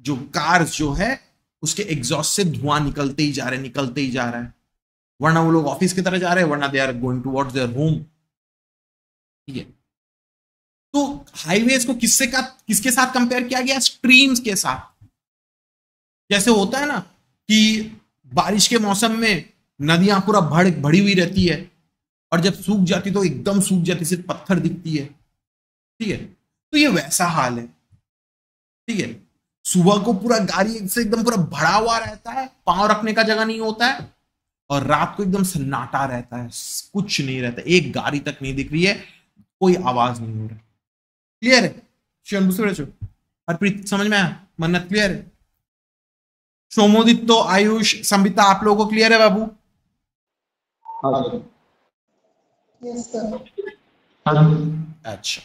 जो कार्स जो है उसके एग्जॉस्ट से धुआं निकलते ही जा रहा है, वरना वो लोग ऑफिस की तरह जा रहे हैं, वरना they are going towards their home. ठीक है, तो हाईवेज को किसके साथ कंपेयर किया गया? स्ट्रीम्स के साथ। जैसे होता है ना कि बारिश के मौसम में नदियां पूरा भरी हुई रहती है, और जब सूख जाती तो एकदम सूख जाती, सिर्फ पत्थर दिखती है। ठीक है, तो ये वैसा हाल है। ठीक है, सुबह को पूरा गाड़ी से एकदम पूरा भरा हुआ रहता है, पांव रखने का जगह नहीं होता है, और रात को एकदम सन्नाटा रहता है, कुछ नहीं रहता, एक गाड़ी तक नहीं दिख रही है, कोई आवाज नहीं हो रहा। क्लियर है? हरप्रीत समझ में आया? मन्नत क्लियर है? सोमोदित्तो, आयुष, संबिता, आप लोगों को क्लियर है बाबू? Yes sir. अच्छा,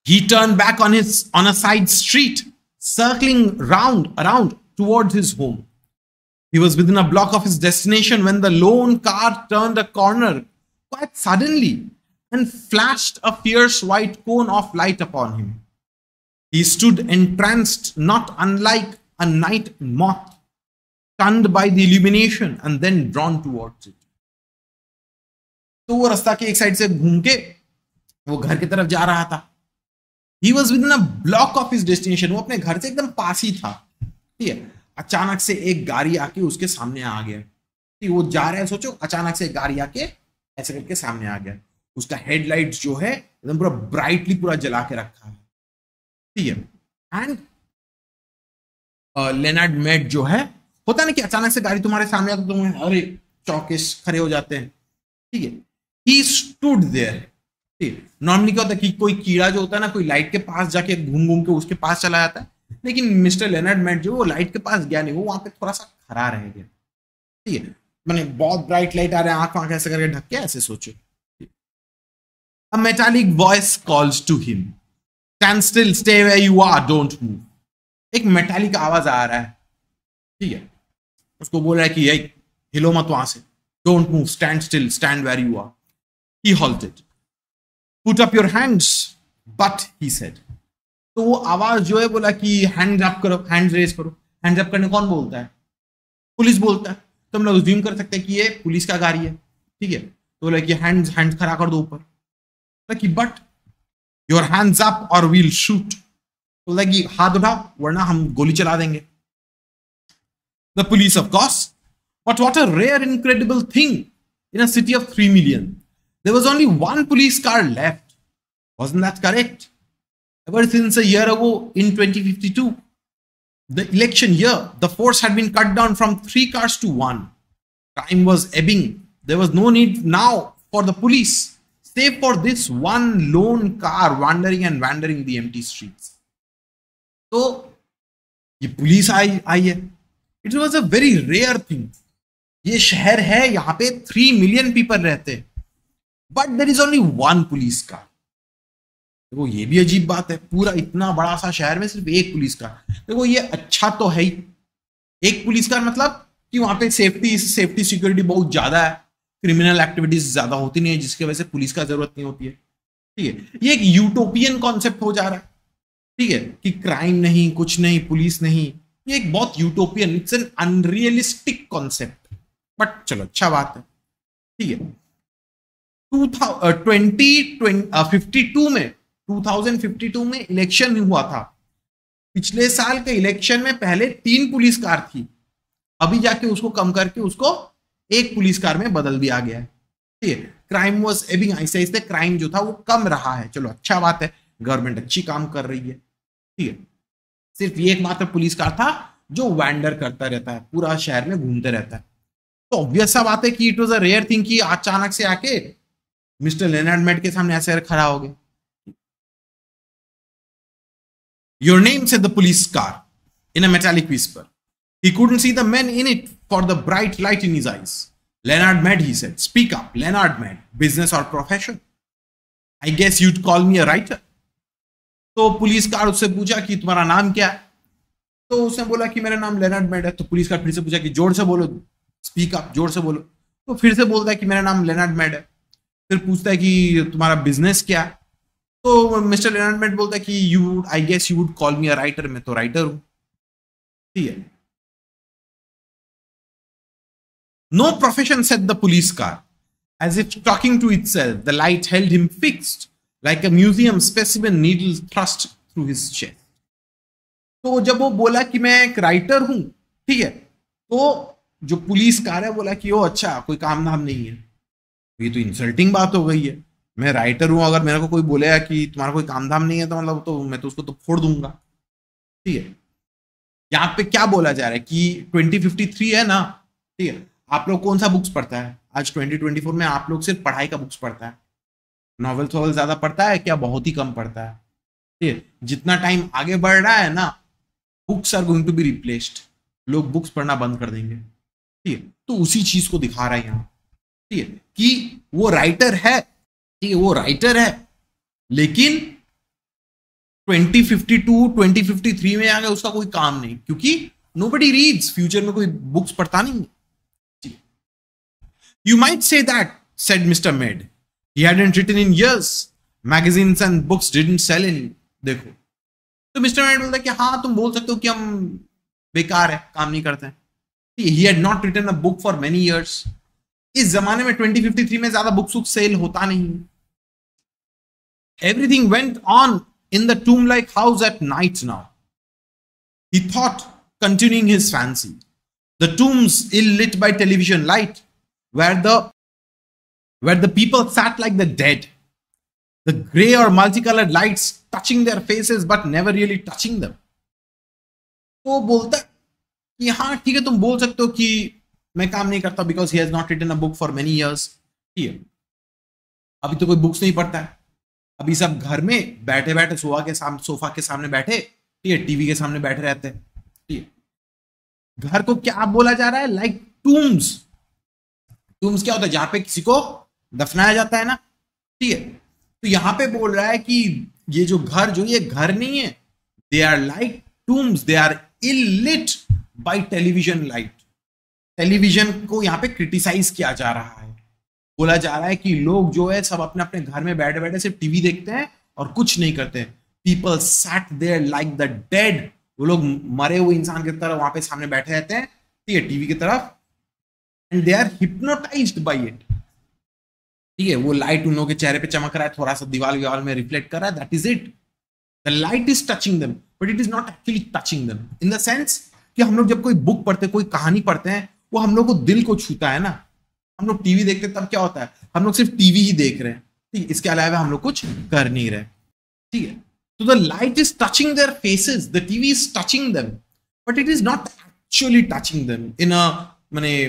he turned back on a side street, circling around towards his home. He was within a block of his destination when the lone car turned a corner quite suddenly and flashed a fierce white cone of light upon him. He stood entranced, not unlike a night moth, stunned by the illumination and then drawn towards it. तो वो रास्ता के एक side से घूम के वो घर की तरफ जा रहा था। He was within a block of his destination, वो अपने घर से एकदम पास ही था। ठीक है, अचानक से एक गाड़ी आके उसके सामने आ गया। ठीक, वो जा रहा है, सोचो अचानक से एक गाड़ी आके ऐसे करके सामने आ गया। उसका हेडलाइट्स जो है एकदम पूरा ब्राइटली पूरा जला के रखा है। ठीक है, एंड लेनार्ड मेड जो है, होता ना कि अचानक से गाड़ी तुम्हारे सामने आती तो तुम अरे चौकिस खड़े हो जाते हैं। ठीक है, ही स्टूड देयर। नॉर्मली क्या होता है कि कोई कीड़ा जो होता है ना, कोई लाइट के पास जाके घूम घूम के उसके पास चला जाता है, लेकिन मिस्टर लेनर्ड मेड जो वो लाइट के पास गया नहीं, वो वहां पे थोड़ा सा खड़ा रह गया। ठीक है, मैंने बहुत ब्राइट लाइट आ रहा है, आंख ऐसे करके ढक के ऐसे सोचो। A metallic voice calls to him. Stand still, stay where you are, don't move. एक मेटालिक आवाज आ रहा है। ठीक है, उसको बोल रहा है कि यही हिलो मत वहां से, don't move, stand still, stand where you are. He halted. Put up your hands, but he said. तो वो आवाज जो है बोला कि हैंड्स अप करो, हैंड्स रेज करो। हैंड्स अप करने कौन बोलता है? पुलिस बोलता है। तो हम लोग अज्यूम कर सकते हैं कि ये पुलिस का गाड़ी है। ठीक है, तो बोला कि हैंड्स खड़ा कर दो ऊपर, कि बट योर हैंड्स अप और वील शूट। तो बोला कि हाथ उठाओ वरना हम गोली चला देंगे। The police of course, but what a rare incredible thing in a city of 3 million. There was only one police car left. Wasn't that correct? Ever since a year ago in 2052, the election year, the force had been cut down from 3 cars to 1. Crime was ebbing. There was no need now for the police, save for this one lone car wandering the empty streets. So, ये police आई है. It was a very rare thing. ये शहर है, यहाँ पे 3 million people रहते हैं. But there is only one police car. देखो ये भी अजीब बात है, पूरा इतना बड़ा सा शहर में सिर्फ एक पुलिस कार। देखो ये अच्छा तो है ही, एक पुलिस कार मतलब कि वहां पे सेफ्टी सिक्योरिटी बहुत ज्यादा है, क्रिमिनल एक्टिविटीज ज्यादा होती नहीं है, जिसकी वजह से पुलिस का जरूरत नहीं होती है। ठीक है, ये एक यूटोपियन कॉन्सेप्ट हो जा रहा है। ठीक है, कि क्राइम नहीं, कुछ नहीं, पुलिस नहीं, ये एक बहुत utopian, it's an unrealistic concept. But चलो अच्छा बात है। ठीक है, 2052 में इलेक्शन हुआ था। पिछले साल के इलेक्शन में पहले 3 पुलिस कार थी, अभी जाके उसको कम करके उसको 1 पुलिस कार में बदल दिया गया है। ठीक है, क्राइम वाज एबिंग, ऐसे ऐसे क्राइम जो था वो कम रहा है। चलो अच्छा बात है, गवर्नमेंट अच्छी काम कर रही है। ठीक है, सिर्फ ये एकमात्र पुलिस कार था जो वैंडर करता रहता है, पूरा शहर में घूमते रहता है। तो ऑब्वियस सा बात है कि it was a rare thing कि अचानक से आके मिस्टर लेनर्ड मेड के सामने ऐसे खड़ा हो गए। Your name, said the police car in a metallic whisper. He couldn't see the men in it for the bright light in his eyes. Leonard Med, he said. Speak up, Leonard Med. Business or profession? I guess you'd call me a writer. तो police car उससे पूछा कि तुम्हारा नाम क्या है? तो उसने बोला कि मेरा नाम लेनर्ड मेड है। तो पुलिस कार फिर से पूछा कि जोर से बोलो, स्पीक अप, जोर से बोलो। तो फिर से बोलता है कि मेरा नाम लेनार्ड मेड है। फिर पूछता है कि तुम्हारा बिजनेस क्या है, तो मिस्टर लेनार्ड मेड बोलता है कि you I guess you would call me a writer, मैं तो राइटर हूं। ठीक है। No profession, said the police car, as if talking to itself. The light held him fixed like a museum specimen, needle thrust through his chest. तो जब वो बोला कि मैं एक राइटर हूं, ठीक है, तो जो पुलिस कार है बोला कि ओ अच्छा, कोई काम धाम नहीं है। ये तो इंसल्टिंग बात हो गई है। मैं राइटर हूं, अगर मेरे को कोई बोलेगा कि तुम्हारा कोई काम धाम नहीं है तो मतलब तो मैं तो उसको तो फोड़ दूंगा। ठीक है। यहाँ पे क्या बोला जा रहा है कि 2053 है ना, ठीक है, आप लोग कौन सा बुक्स पढ़ता है आज 2024 में? आप लोग सिर्फ पढ़ाई का बुक्स पढ़ता है, नॉवेल्स वॉवेल ज्यादा पढ़ता है क्या? बहुत ही कम पढ़ता है। ठीक है। जितना टाइम आगे बढ़ रहा है ना, books are going to be replaced, लोग बुक्स पढ़ना बंद कर देंगे। ठीक है। तो उसी चीज को दिखा रहा है यहाँ, ठीक है, कि वो राइटर है, ठीक है, वो राइटर है, लेकिन 2052 2053 में आ गया, उसका कोई काम नहीं, क्योंकि नोबडी रीड्स, फ्यूचर में कोई बुक्स पढ़ता नहीं। You might say that, said Mr. Med. He hadn't written in years. Magazines and books didn't sell in. देखो, तो मिस्टर मेड बोलता है कि हाँ, तुम बोल सकते हो कि हम बेकार है, काम नहीं करते हैं। He had not written a book for many years. इस जमाने में 2053 में ज्यादा बुक्स सेल होता नहीं। Everything went on in the tomb-like house at night now. He thought, continuing his fancy. The tombs ill-lit by television light, where the people sat like the dead, the gray or multicolored lights touching their faces but never really touching them. तो बोलता है कि हाँ ठीक है, तुम बोल सकते हो कि मैं काम नहीं करता because he has not written a book for many years. ठीक है, अभी तो कोई बुक्स नहीं पढ़ता है, अभी सब घर में बैठे बैठे सोफा के सामने बैठे, ठीक है, टीवी के सामने बैठे रहते हैं। ठीक है। घर को क्या बोला जा रहा है? Like tombs. टूम्स क्या होता है? जहां पे किसी को दफनाया जाता है ना। ठीक है। तो यहां पे बोल रहा है कि ये जो घर, जो ये घर नहीं है, they are like tombs, they are lit by television light. Television को यहां पे क्रिटिसाइज किया जा रहा है, बोला जा रहा है कि लोग जो है सब अपने अपने घर में बैठे बैठे सिर्फ टीवी देखते हैं और कुछ नहीं करते। People sat there like the dead, वो लोग मरे हुए इंसान की तरह वहां पे सामने बैठे रहते हैं, ठीक है, टीवी की तरफ, and they are hypnotised by it. ठीक है, वो लाइट उन लोगों के चेहरे पे चमक रहा है, थोड़ा सा दीवार में रिफ्लेक्ट कर रहा है, that is it. The light is touching them but it is not actually touching them, in the sense कि हम लोग जब कोई बुक पढ़ते हैं, कोई कहानी पढ़ते हैं, वो हम लोग को दिल को छूता है ना। हम लोग टीवी देखते हैं तब क्या होता है? हम लोग सिर्फ टीवी ही देख रहे हैं, ठीक है, इसके अलावा हम लोग कुछ कर नहीं रहे। ठीक है। तो the light is touching their faces, the TV is touching them but it is not actually touching them in a, माने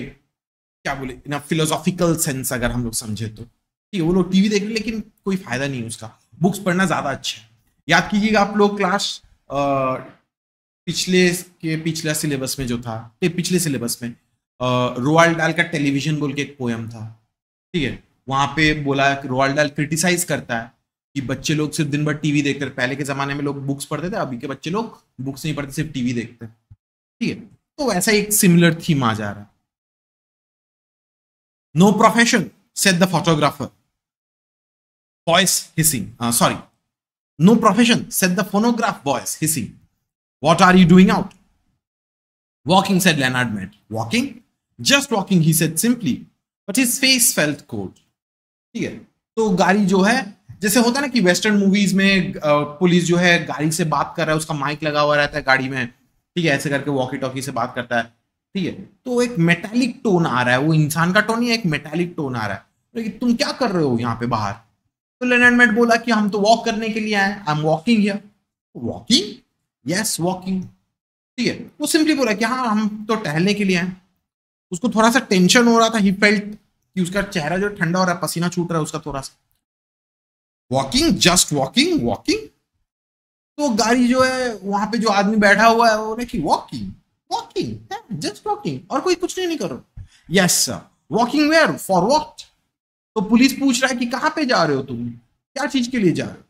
क्या बोले, इन अ फिलोसॉफिकल सेंस अगर हम लोग समझे तो। ठीक है, वो लोग टीवी देख रहे लेकिन कोई फायदा नहीं है उसका, बुक्स पढ़ना ज्यादा अच्छा है। याद कीजिएगा आप लोग क्लास पिछले सिलेबस में जो था, पिछले सिलेबस में रोआल्ड डाल का टेलीविजन बोल के एक पोयम था। ठीक है, वहां पे बोला रोआल्ड डाल क्रिटिसाइज करता है कि बच्चे लोग सिर्फ दिन भर टीवी देखते हैं। पहले के जमाने में लोग बुक्स पढ़ते थे, अभी के बच्चे लोग बुक्स नहीं पढ़ते, सिर्फ टीवी देखते हैं। ठीक है, तो ऐसा एक सिमिलर थीम आ जा रहा है। No profession, said the photographer, voice hissing. Sorry, no profession, said the phonograph voice hissing. What are you doing out? Walking, said Leonard Mead. Walking? Just walking, he said simply, but his face felt cold. ठीक है, तो गाड़ी जो है, जैसे होता है ना कि वेस्टर्न मूवीज में पुलिस जो है गाड़ी से बात कर रहा है, उसका माइक लगा हुआ रहता है गाड़ी में, ठीक है, ऐसे करके वॉकी टॉकी से बात करता है। ठीक है, तो एक मेटालिक टोन आ रहा है, वो इंसान का टोन ही एक मेटालिक टोन आ रहा है। लेकिन तुम क्या कर रहे हो यहाँ पे बाहर? तो लेनर्ड मेड बोला कि हम तो वॉक करने के लिए आए, I am walking here. Walking? Yes, walking. ठीक है, वो सिंपली बोला कि हाँ हम तो टहलने के लिए आए। उसको थोड़ा सा टेंशन हो रहा था, ही फेल्ट कि उसका चेहरा जो ठंडा हो रहा है, पसीना छूट रहा है उसका थोड़ा सा। Walking, just walking, walking. तो गाड़ी जो है वहां पे जो आदमी बैठा हुआ है वो बोले कि वॉकिंग, वॉकिंग, जस्ट वॉकिंग, और कोई कुछ नहीं कर रहा। Yes sir. Walking where, for what? तो पुलिस पूछ रहा है कि कहां पे जा रहे हो तुम, क्या चीज के लिए जा रहे हो?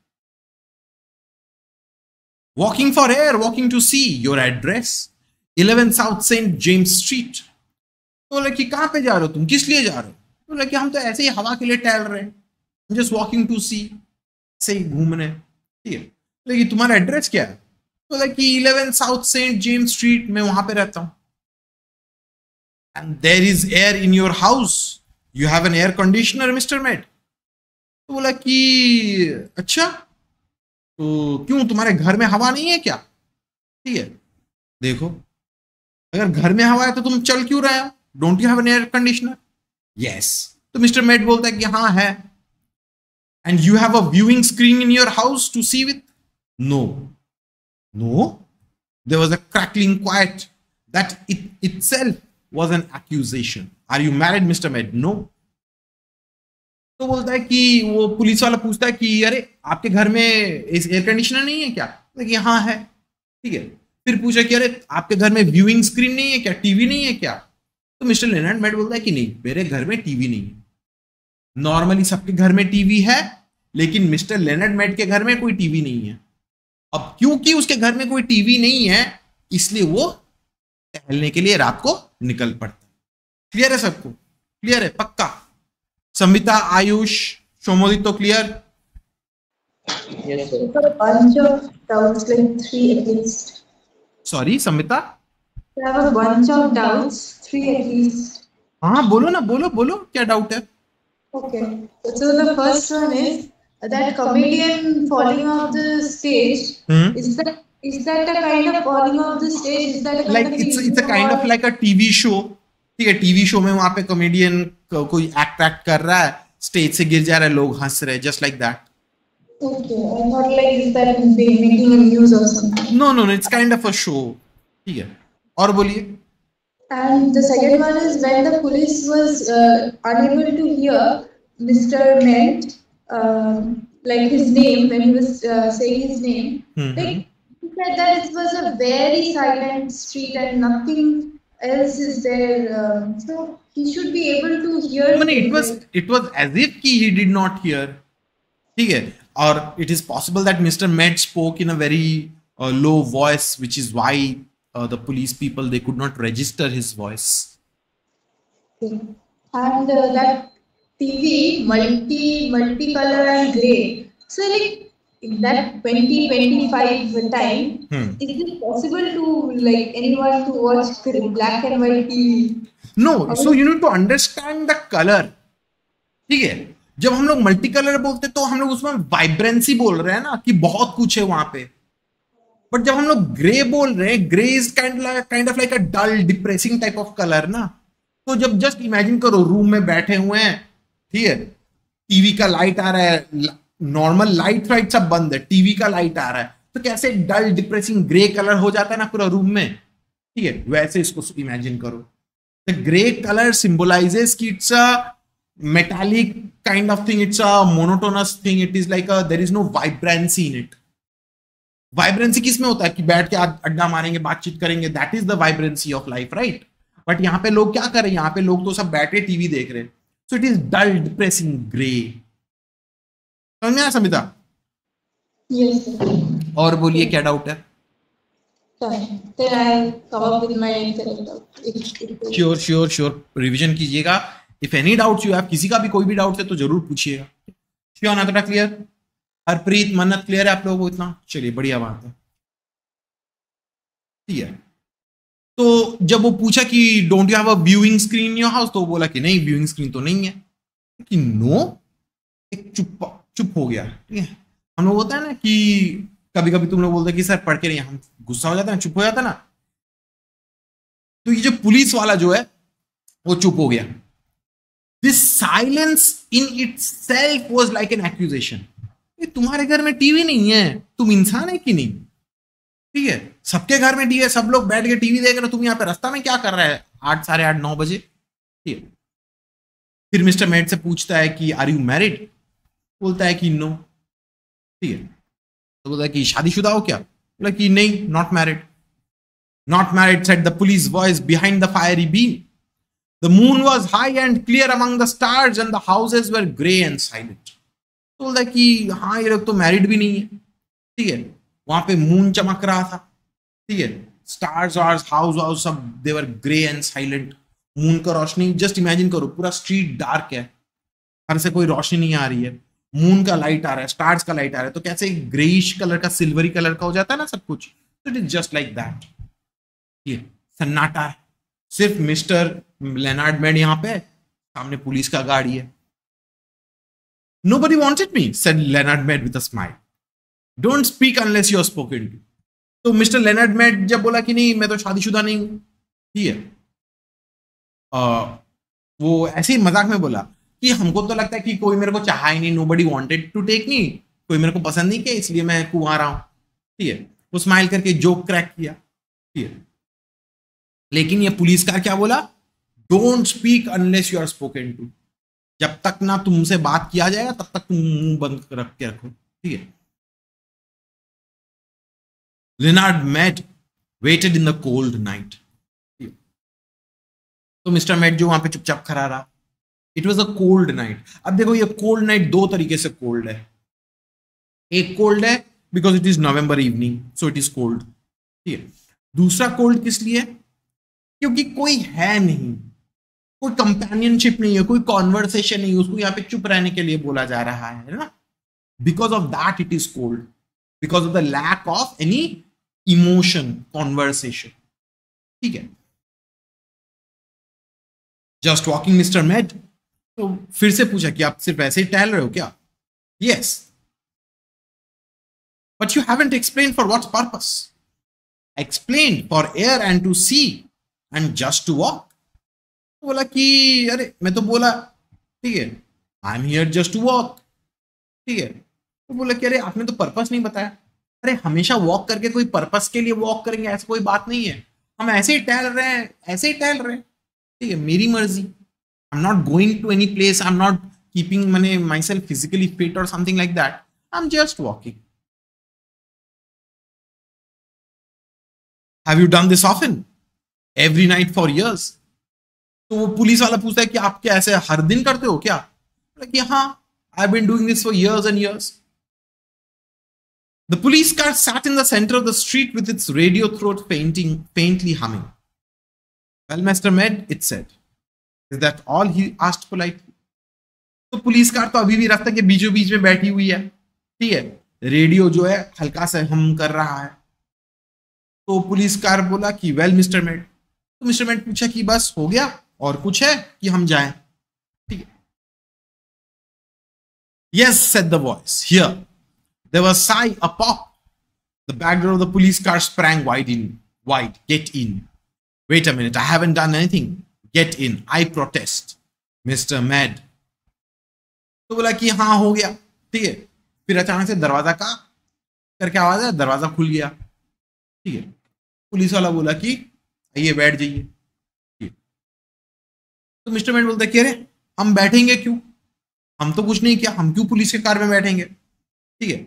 Walking for air, walking to see, your address 11 South Saint James Street. तो बोले कि कहां पे जा रहे हो तुम, किस लिए जा रहे हो? बोला कि हम तो ऐसे ही हवा के लिए टहल रहे हैं, जस्ट वॉकिंग टू सी, ऐसे ही घूम रहे हैं, ठीक है। लेकिन तुम्हारा एड्रेस क्या है? बोला कि 11 साउथ सेंट जेम्स स्ट्रीट में वहां पे रहता हूं। And there is air in your house, you have an air conditioner mister Mead. तो बोला कि अच्छा, तो क्यों तुम्हारे घर में हवा नहीं है क्या? ठीक है, देखो अगर घर में हवा है तो तुम चल क्यों रहे हो? Don't you have an air conditioner? Yes. तो मिस्टर मेट बोलता है कि हाँ है। And you have a viewing screen in your house to see with? No. No? There was a crackling quiet that it itself was an accusation. Are you married mister Mead? No. तो बोलता है कि वो police वाला पूछता है कि अरे आपके घर में एयर कंडीशनर नहीं है क्या? कि हाँ है। ठीक है, फिर पूछा कि अरे आपके घर में व्यूइंग स्क्रीन नहीं है क्या, टीवी नहीं है क्या? तो मिस्टर लेनर्ड मेट बोलता है कि नहीं, मेरे घर में टीवी नहीं है। नॉर्मली सबके घर में टीवी है, लेकिन मिस्टर लेनर्ड मेट के घर में कोई टीवी नहीं है। अब क्योंकि उसके घर में कोई टीवी नहीं है, इसलिए वो टहलने के लिए रात को निकल पड़ता है। क्लियर है सबको? क्लियर है पक्का? संविता, आयुष, शोमोदित तो clear? Yes, sir. For a bunch of doubts, like 3 at least. Sorry Savita? I have a bunch of doubts, 3 at least. हाँ बोलो ना, बोलो बोलो, क्या डाउट है? Okay. So the first one is that comedian falling off the stage. Is that a kind of falling off the stage? Is that a like it's a kind of like a TV show? ठीक है, TV show में वहां पे comedian कोई act कर रहा है, stage से गिर जा रहा है, लोग हंस रहे हैं, just like that. Okay, I thought like is that making a news or something? No, it's kind of a show. ठीक है, और बोलिए। And the second one is when the police was unable to hear Mr. Ment, like his name, when he was saying his name, like he said that it was a very silent street and nothing else is there. So he should be able to hear. I mean, it was as if he did not hear. ठीक है, or it is possible that Mr. Med spoke in a very low voice, which is why the police people, they could not register his voice. Okay. And that TV multicolor and gray. So like in that 2025 time, is it possible to like anyone to watch black and white TV? No, so you need to understand the color. ठीक है, जब हम लोग multi colour बोलते तो हम लोग उसमें वाइब्रेंसी बोल रहे हैं ना, कि बहुत कुछ है वहां पे। बट जब हम लोग ग्रे बोल रहे हैं, grey is kind of like a dull depressing type of colour ना। तो जब जस्ट इमेजिन करो रूम में बैठे हुए हैं, ठीक है, टीवी का लाइट आ रहा है, नॉर्मल लाइट वाइट सब बंद है, टीवी का लाइट आ रहा है, तो कैसे डल डिप्रेसिंग ग्रे कलर हो जाता है ना पूरा रूम में। ठीक है, वैसे इसको इमेजिन करो। द ग्रे कलर सिंबलाइजेस कि it's a metallic kind of thing, it's a monotonous thing, it is like there is no vibrancy in it. Vibrancy किस में होता है कि बैठ के अड्डा मारेंगे, बातचीत करेंगे, that is the vibrancy of life, right? But यहाँ पे लोग क्या कर रहे हैं, यहाँ पे लोग तो सब बैठे टीवी देख रहे हैं, so it is dull, depressing, grey. समझ में आया संविता? Yes, sir. और बोलिए क्या डाउट है? Then I'll come up with my answer. Sure revision कीजिएगा। If any doubts you have, किसी का भी कोई भी डाउट है तो जरूर पूछिएगा। श्योर ना? थोड़ा क्लियर? हरप्रीत, मन्नत, क्लियर है आप लोगों को इतना? चलिए बढ़िया बात है। ठीक है, तो जब वो पूछा कि don't you have a viewing screen in your house, तो वो बोला कि नहीं, व्यूइंग स्क्रीन तो नहीं है। कि नो, एक चुप हो गया। ठीक है, हम लोग होता है ना कि कभी कभी तुम लोग बोलते कि सर पढ़ के नहीं, हम गुस्सा हो जाता है, चुप हो जाता ना। तो ये जो पुलिस वाला जो है वो चुप हो गया। This silence in itself was like an accusation. तुम्हारे घर में टीवी नहीं है, तुम इंसान है कि नहीं? ठीक है, सबके घर में टीवी है, सब लोग बैठ के टीवी देख रहे हो, तुम यहाँ पे रास्ता में क्या कर रहा है 8, साढ़े 8, 9 बजे? ठीक है, फिर मिस्टर मेड से पूछता है कि आर यू मैरिड? बोलता है कि नो। ठीक है, तो बोलता है कि शादीशुदा हो क्या? बोला कि नहीं, not married. Not married, said the police voice behind the fiery beam. The moon was high and clear among the stars and the houses were grey and silent. तो बोलता है कि हाँ ये लोग तो मैरिड भी नहीं है। ठीक है, वहां पे मून चमक रहा था। ठीक है, स्टार्स और हाउस सब दे वर ग्रे एंड साइलेंट। मून का रोशनी, जस्ट इमेजिन करो पूरा स्ट्रीट डार्क है, हर से कोई रोशनी नहीं आ रही है, मून का लाइट आ रहा है, स्टार्स का लाइट आ रहा है, तो कैसे ग्रेइश कलर का सिल्वरी कलर का हो जाता है ना सब कुछ, तो it is just like that. ये सन्नाटा है, सिर्फ मिस्टर लेनार्ड मेड यहाँ पे, सामने पुलिस का गाड़ी है। Nobody wanted me, said Leonard Mead with a smile. Don't speak unless you're spoken to. तो मिस्टर लेनर्ड मेड जब बोला कि नहीं मैं तो शादीशुदा नहीं हूं, ठीक है, वो ऐसे ही मजाक में बोला कि हमको तो लगता है कि कोई मेरे को चाहा ही नहीं, nobody wanted to take me, कोई मेरे को पसंद नहीं किया इसलिए मैं कुंवारा हूं, ठीक है। वो स्माइल करके जोक क्रैक किया, ठीक है। लेकिन ये पुलिसकार क्या बोला, don't speak unless you are spoken to, जब तक ना तुमसे बात किया जाएगा तब तक तुम मुंह बंद रख के रखो, ठीक है। Leonard Mead waited in the cold night, तो मिस्टर मेड जो वहां पे चुपचाप खड़ा रहा। It was a cold night. अब देखो ये कोल्ड नाइट दो तरीके से कोल्ड है, एक कोल्ड है because it is November evening so it is cold, ठीक है। दूसरा कोल्ड किस लिए, क्योंकि कोई है नहीं, कोई कंपेनियनशिप नहीं है, कोई कॉन्वर्सेशन नहीं, उसको यहाँ पे चुप रहने के लिए बोला जा रहा है ना, because of that it is cold, because of the lack of any emotion conversation, ठीक है। जस्ट वॉकिंग मिस्टर मेड, तो फिर से पूछा कि आप सिर्फ ऐसे ही टहल रहे हो क्या, yes, but you haven't explain for what purpose, explain for air and to see and just to walk. बोला कि अरे मैं तो बोला ठीक है I am here just to walk, ठीक है। तो बोला कि अरे आपने तो पर्पस नहीं बताया। अरे हमेशा वॉक करके कोई पर्पस के लिए वॉक करेंगे ऐसा कोई बात नहीं है, हम ऐसे ही टहल रहे हैं, ऐसे ही टहल रहे हैं, ठीक है, मेरी मर्जी, I am not going to any place, I am not keeping myself physically fit और something like that, I am just walking. Have you done this often, every night for years. तो वो police वाला पूछता है कि आप क्या ऐसे हर दिन करते हो क्या, कि हाँ, I have been doing this for years and years. The police car sat in the center of the street with its radio throat faintly humming. Well, Mr. Med, it said. Is that all? He asked politely. तो police car तो अभी भी रास्ते के बीचों बीच में बैठी हुई है, ठीक है, रेडियो जो है हल्का सा हम कर रहा है। तो पुलिस कार बोला कि वेल मिस्टर मेड, तो मिस्टर मेड पूछा कि बस हो गया और कुछ है कि हम जाएं, ठीक है। Yes, said the voice. Here. There was a sigh, a pop. The back door of the police car sprang wide. Get in. Wait a minute, I haven't done anything. Get in. I protest. Mr. Med. तो बोला कि हाँ हो गया, ठीक है। फिर अचानक से दरवाजा का करके आवाज है, दरवाजा खुल गया, ठीक है। पुलिस वाला बोला कि आइए बैठ जाइए, ठीक है। तो मिस्टर मेड बोलता है कि अरे हम बैठेंगे क्यों, हम तो कुछ नहीं किया, हम क्यों पुलिस के कार में बैठेंगे, ठीक है।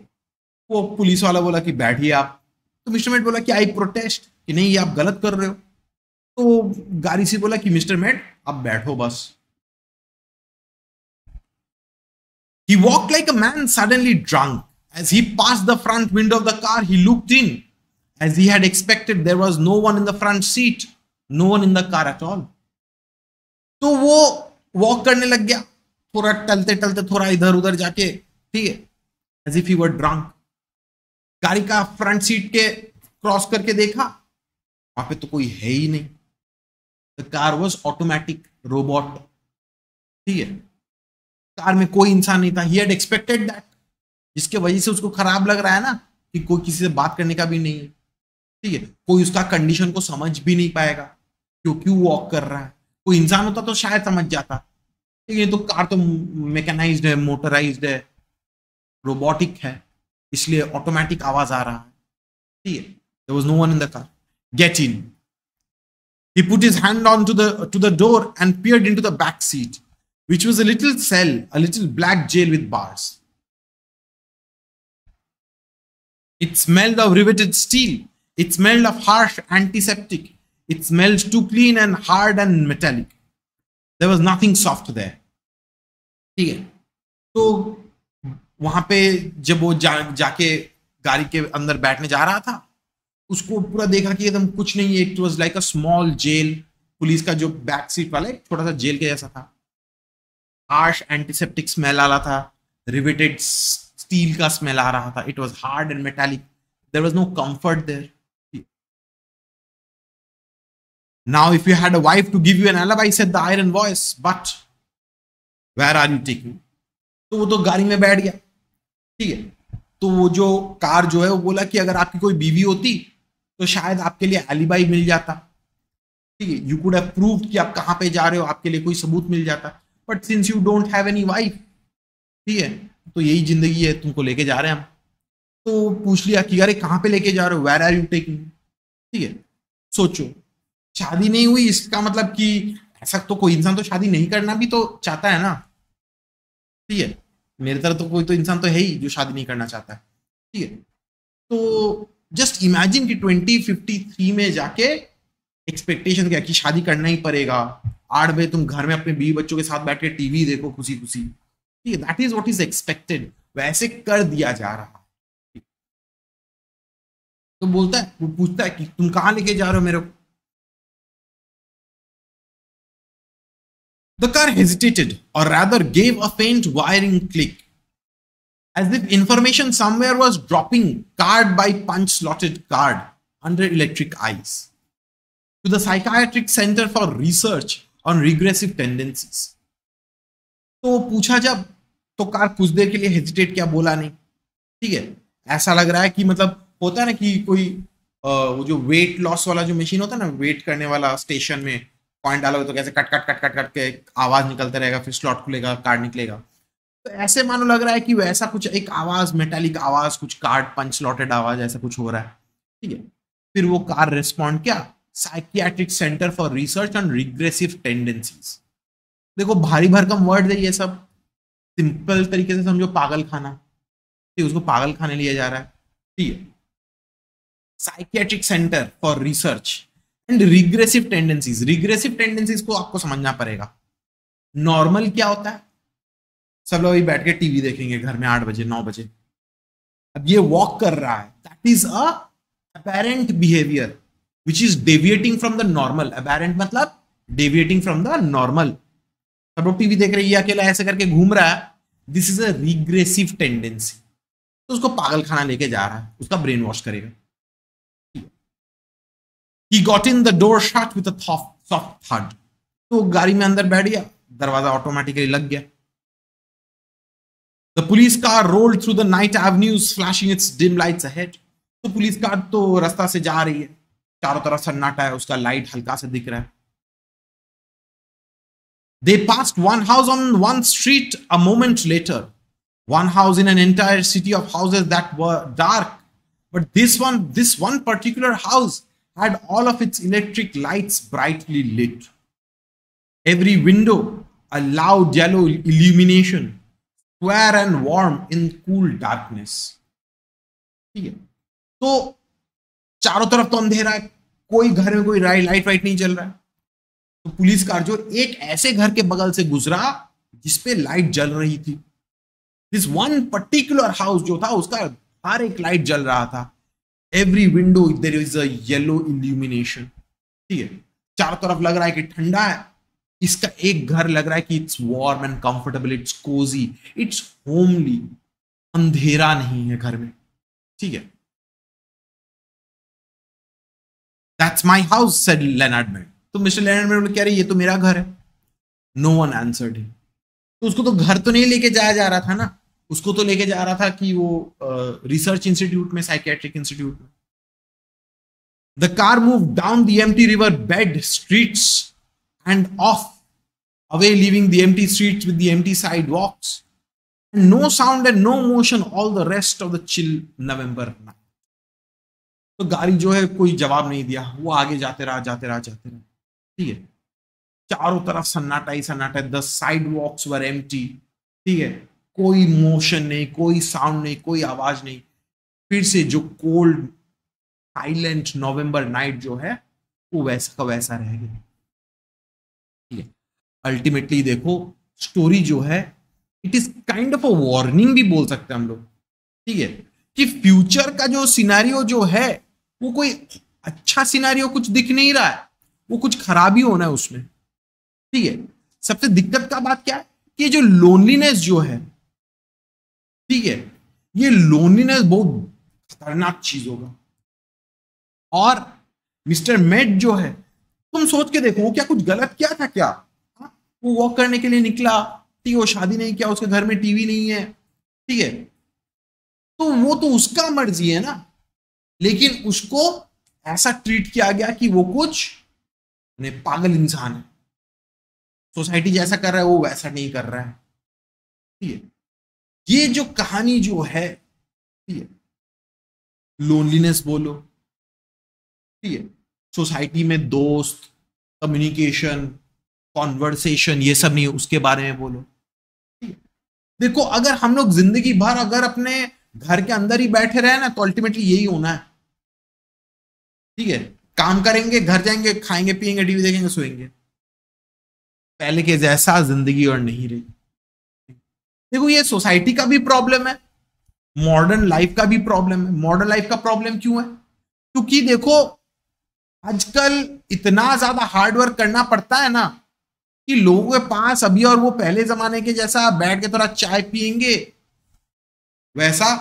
वो पुलिस वाला बोला कि बैठिए आप। तो मिस्टर मेड बोला कि आई प्रोटेस्ट, कि नहीं ये आप गलत कर रहे हो। तो गाड़ी से बोला कि मिस्टर मेड आप बैठो बस। He walked like a man suddenly drunk. As he passed the front window of the car, he looked in. As he had expected, there was no one in the front seat, no one in the car at all. तो वो walk करने लग गया, थोड़ा टलते टलते थोड़ा इधर उधर जाके, ठीक है, as if he were drunk. गाड़ी का फ्रंट सीट के क्रॉस करके देखा, वहां पे तो कोई है ही नहीं। The car was automatic robot, ठीक है, कार में कोई इंसान नहीं था। ही हैड एक्सपेक्टेड दैट, जिसके वजह से उसको खराब लग रहा है ना कि कोई किसी से बात करने का भी नहीं है, ठीक है, कोई उसका कंडीशन को समझ भी नहीं पाएगा क्यों वॉक कर रहा है। कोई इंसान होता तो शायद समझ जाता, ठीक है। तो कार तो मैकेनाइज्ड है, मोटराइज्ड है, रोबोटिक है, इसलिए ऑटोमेटिक आवाज आ रहा है, ठीक है। There was no one in the car. Get in. He put his hand on to the door and peered into the back seat, which was a little cell, a little black jail with bars. It smelled of riveted steel. It smelled of harsh antiseptic. It smelled too clean and hard and metallic. There was nothing soft there. ठीक है। तो वहां पे जब वो जाके गाड़ी के अंदर बैठने जा रहा था, उसको पूरा देखा कि एकदम कुछ नहीं है। It was like a small jail, police का जो बैक सीट वाला एक छोटा सा जेल के जैसा था, हार्श एंटीसेप्टिक स्मेल आ रहा था, रिवेटेड स्टील का स्मेल आ रहा था, it was hard and metallic, there was no comfort there. Now if you had a wife to give you an alibi, said the iron voice, but where are you taking? तो वो तो गाड़ी में बैठ गया, ठीक है. तो वो जो कार जो है वो बोला कि अगर आपकी कोई बीवी होती तो शायद आपके लिए एलिबाई मिल जाता, ठीक है, यू कुड हैव प्रूव्ड कि आप कहां पे जा रहे हो, आपके लिए कोई सबूत मिल जाता. But since you don't have any wife, ठीक है, तो यही जिंदगी है, तुमको लेके जा रहे हैं हम. तो पूछ लिया कि अरे कहां पे लेके जा रहे हो, वेयर आर यू टेकिंग, ठीक है. सोचो, शादी नहीं हुई इसका मतलब कि ऐसा तो कोई इंसान तो शादी नहीं करना भी तो चाहता है ना, ठीक है. मेरे तरह तो कोई तो इंसान तो है ही जो शादी नहीं करना चाहता है, ठीक है. तो जस्ट इमेजिन कि 2053 में जाके एक्सपेक्टेशन क्या कि शादी करना ही पड़ेगा, 8 बजे तुम घर में अपने बीवी बच्चों के साथ बैठ के टीवी देखो खुशी खुशी, ठीक है. That is what is expected, वैसे कर दिया जा रहा. तो बोलता है, वो पूछता है कि तुम कहां लेके जा रहे हो मेरे को. The car hesitated, or rather gave a faint whirring click, as if information somewhere was dropping card by punch slotted card under electric eyes to the Psychiatric Center for Research on Regressive Tendencies. तो पूछा जब, तो car कुछ देर के लिए hesitate किया, बोला नहीं, ठीक है. ऐसा लग रहा है कि मतलब होता है ना कि कोई वो जो वेट लॉस वाला जो मशीन होता है ना, वेट करने वाला, स्टेशन में पॉइंट डालोगे तो कैसे cut cut cut cut cut के आवाज निकलता रहेगा, फिर स्लॉट खुलेगा, कार्ड निकलेगा. तो ऐसे मानो लग रहा है कि वैसा कुछ एक आवाज, मेटालिक आवाज, कुछ कार्ड पंच स्लॉटेड आवाज, ऐसा कुछ हो रहा है, ठीक है. फिर वो कार रिस्पॉन्ड किया, psychiatric centre for research on regressive tendencies. देखो भारी भरकम वर्ड है ये सब, सिंपल तरीके से समझो, पागल खाना, ठीक, उसको पागल खाने लिया जा रहा है, ठीक है. Psychiatric centre for research and regressive tendencies. Regressive tendencies को आपको समझना पड़ेगा. नॉर्मल क्या होता है, सब लोग अभी बैठ के टीवी देखेंगे घर में 8 बजे 9 बजे. अब ये वॉक कर रहा है, that is a apparent behaviour which is deviating from the normal. Apparent मतलब डेविएटिंग फ्रॉम द नॉर्मल. सब लोग टीवी देख रहे हैं, अकेला ऐसे करके घूम रहा है, this is a regressive tendency. तो उसको पागल खाना लेके जा रहा है, उसका ब्रेन वॉश करेगा. He got in, the door shut with a soft thud. तो गाड़ी में अंदर बैठ गया, दरवाजा ऑटोमेटिकली लग गया. The police car rolled through the night avenues, flashing its dim lights ahead. तो पुलिस कार तो रास्ता से जा रही है, चारों तरफ सन्नाटा है, उसका लाइट हल्का से दिख रहा है. They passed one house on one street a moment later. One house in an entire city of houses that were dark. But this one particular house had all of its electric lights brightly lit. Every window a loud yellow illumination, square and warm in cool darkness. ठीक है. तो चारों तरफ तो अंधेरा है, कोई घर में कोई लाइट वाइट नहीं चल रहा है. तो पुलिस कार जो एक ऐसे घर के बगल से गुजरा जिसपे लाइट जल रही थी. दिस वन पर्टिकुलर हाउस जो था उसका हर एक लाइट जल रहा था. Every window there is a yellow illumination. ठीक है, चारों तरफ लग रहा है कि ठंडा है. इसका एक घर लग रहा है कि it's warm and comfortable, it's cosy, it's homely. अंधेरा नहीं है घर में. ठीक है. That's my house said Leonard Mead. तो मिस्टर लेनार्ड मेड कह रहे ये तो मेरा घर है. No one answered him. तो उसको तो घर तो नहीं लेके जाया जा रहा था ना, उसको तो लेके जा रहा था कि वो रिसर्च इंस्टीट्यूट में, साइकियाट्रिक इंस्टीट्यूट में. The car move down the empty river bed streets and off, away, leaving the empty streets with the empty sidewalks, and no sound and no motion all the rest of the chill November night. तो गाड़ी जो है कोई जवाब नहीं दिया, वो आगे जाते रहा. ठीक है. चारों तरफ सन्नाटा ही सन्नाटा. The sidewalks were empty. ठीक है, कोई मोशन नहीं, कोई साउंड नहीं, कोई आवाज नहीं. फिर से जो कोल्ड साइलेंट नवंबर नाइट जो है वो वैसा का वैसा रह गया. अल्टीमेटली देखो, स्टोरी जो है it is kind of a warning भी बोल सकते हैं हम लोग. ठीक है, कि फ्यूचर का जो सिनेरियो जो है वो कोई अच्छा सिनेरियो कुछ दिख नहीं रहा है. वो कुछ खराबी होना है उसमें, ठीक है। सबसे दिक्कत का बात क्या है कि जो लोनलीनेस जो है, ठीक है, ये लोनलीनेस बहुत खतरनाक चीज होगा। और मिस्टर मेट जो है, तुम सोच के देखो वो क्या कुछ गलत किया था क्या? वो वॉक करने के लिए निकला, ठीक है, वो शादी नहीं किया, उसके घर में टीवी नहीं है, ठीक है, तो वो तो उसका मर्जी है ना, लेकिन उसको ऐसा ट्रीट किया गया कि वो कुछ पागल इंसान है, सोसाइटी जैसा कर रहा है वो वैसा नहीं कर रहा है, ठीक है। ये जो कहानी जो है, ठीक है, लोनलीनेस बोलो, ठीक है, सोसाइटी में दोस्त, कम्युनिकेशन, कॉन्वर्सेशन, ये सब नहीं, उसके बारे में बोलो, ठीक है। देखो अगर हम लोग जिंदगी भर अगर अपने घर के अंदर ही बैठे रहे ना, तो अल्टीमेटली यही होना है, ठीक है। काम करेंगे, घर जाएंगे, खाएंगे पिएंगे, टीवी देखेंगे, सोएंगे, पहले के जैसा जिंदगी और नहीं रही। देखो ये सोसाइटी का भी प्रॉब्लम है, मॉडर्न लाइफ का भी प्रॉब्लम है। मॉडर्न लाइफ का प्रॉब्लम क्यों है? क्योंकि देखो आजकल इतना ज्यादा हार्ड वर्क करना पड़ता है ना, कि लोगों के पास अभी और वो पहले जमाने के जैसा बैठ के थोड़ा चाय पिएंगे वैसा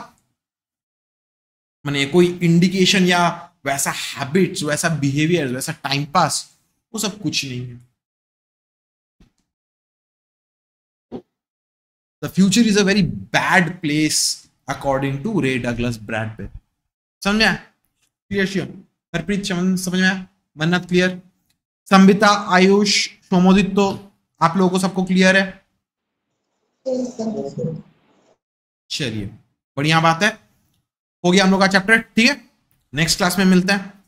माने कोई इंडिकेशन या वैसा हैबिट्स, वैसा बिहेवियर, वैसा टाइम पास, वो सब कुछ नहीं है। The future is a very bad place according to Ray Douglas Bradbury. समझ में आया? क्लियर? श्योर? हरप्रीत समझ में आया? मन्नत क्लियर? संबिता, आयुष, सोमोदित, तो आप लोगों को सबको क्लियर है? चलिए बढ़िया बात है, हो गया हम लोग का चैप्टर, ठीक है। नेक्स्ट क्लास में मिलते हैं।